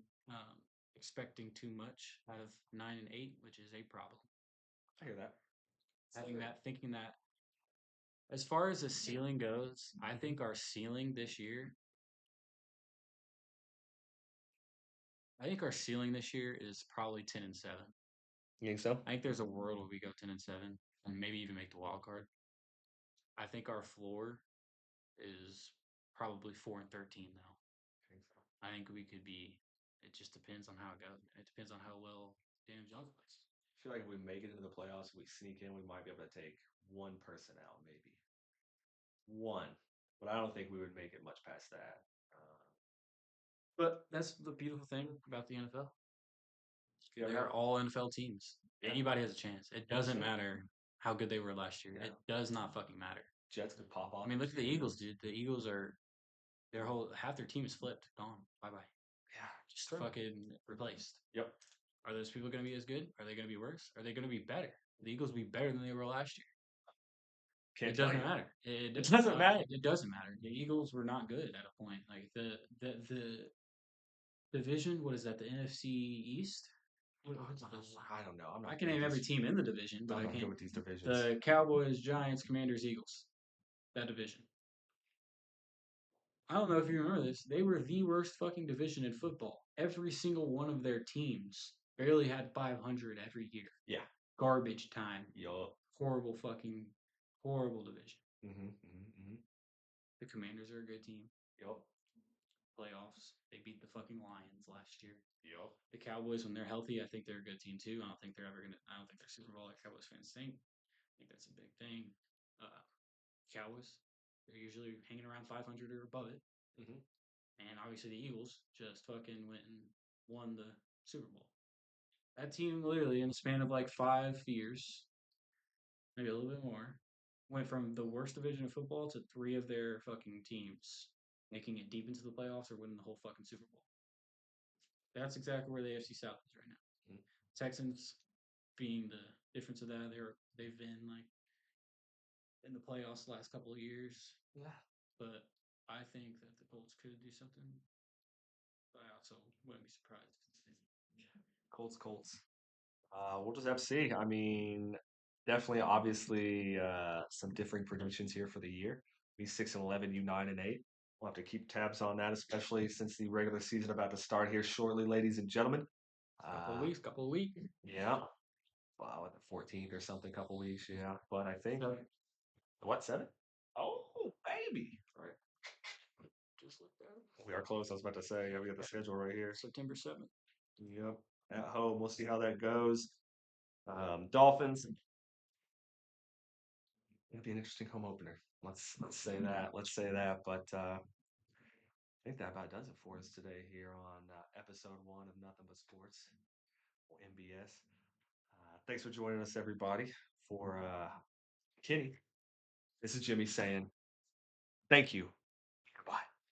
expecting too much out of 9 and 8, which is a problem. I hear that. Thinking that as far as the ceiling goes, I think our ceiling this year. I think our ceiling this year is probably 10 and 7. You think so? I think there's a world where we go 10 and 7 and maybe even make the wild card. I think our floor is probably 4 and 13 though. I think so. I think we could be. It just depends on how it goes. It depends on how well Daniel Jones plays. I feel like if we make it into the playoffs, we sneak in, we might be able to take one person out, maybe one. But I don't think we would make it much past that. But that's the beautiful thing about the NFL. Yeah, They're all NFL teams. Yeah. Anybody has a chance. It doesn't Sure. matter how good they were last year. Yeah. It does not fucking matter. Jets could pop off. I mean, look at the Eagles, dude. The Eagles are half their team is flipped, gone, bye bye, Yeah, just true. fucking replaced. Yep. Are those people going to be as good? Are they going to be worse? Are they going to be better? The Eagles will be better than they were last year. Can't It tell doesn't you. matter. It doesn't matter. It doesn't matter. The Eagles were not good at a point. Like the division. What is that? The NFC East. What's this? I don't know. I'm not I can good name with every these- team in the division, but I'm I not good can't. with these divisions. The Cowboys, Giants, Commanders, Eagles. That division. I don't know if you remember this. They were the worst fucking division in football. Every single one of their teams barely had 500 every year. Yeah. Garbage time. Yup. Horrible fucking horrible division. Mm-hmm. The Commanders are a good team. Yup. Playoffs. They beat the fucking Lions last year. Yup. The Cowboys, when they're healthy, I think they're a good team too. I don't think they're ever gonna. I don't think they're Super Bowl like Cowboys fans think. I think that's a big thing. Uh, Cowboys, they're usually hanging around 500 or above it. Mm-hmm. And obviously the Eagles just fucking went and won the Super Bowl. That team literally in the span of like 5 years, maybe a little bit more, went from the worst division of football to three of their fucking teams making it deep into the playoffs or winning the whole fucking Super Bowl. That's exactly where the AFC South is right now. Mm-hmm. Texans being the difference of that, they've been like in the playoffs the last couple of years, Yeah. but I think that the Colts could do something. But I also wouldn't be surprised. Colts. We'll just have to see. I mean, definitely, obviously, some differing predictions here for the year. Me 6-11, you 9-8. We'll have to keep tabs on that, especially since the regular season about to start here shortly, ladies and gentlemen. Couple of Uh, weeks, couple of weeks. yeah. Wow, at the 14th or something, couple weeks, yeah. But I think what 7? Oh, baby! All right, Just look at it. we are close. I was about to say, yeah, we got the schedule right here. September 7th. Yep, at home. We'll see how that goes. Dolphins. It'll be an interesting home opener. Let's say that. Let's say that. But I think that about does it for us today here on episode 1 of Nothing But Sports, or MBS. Thanks for joining us, everybody. For Kenny, this is Jimmy saying thank you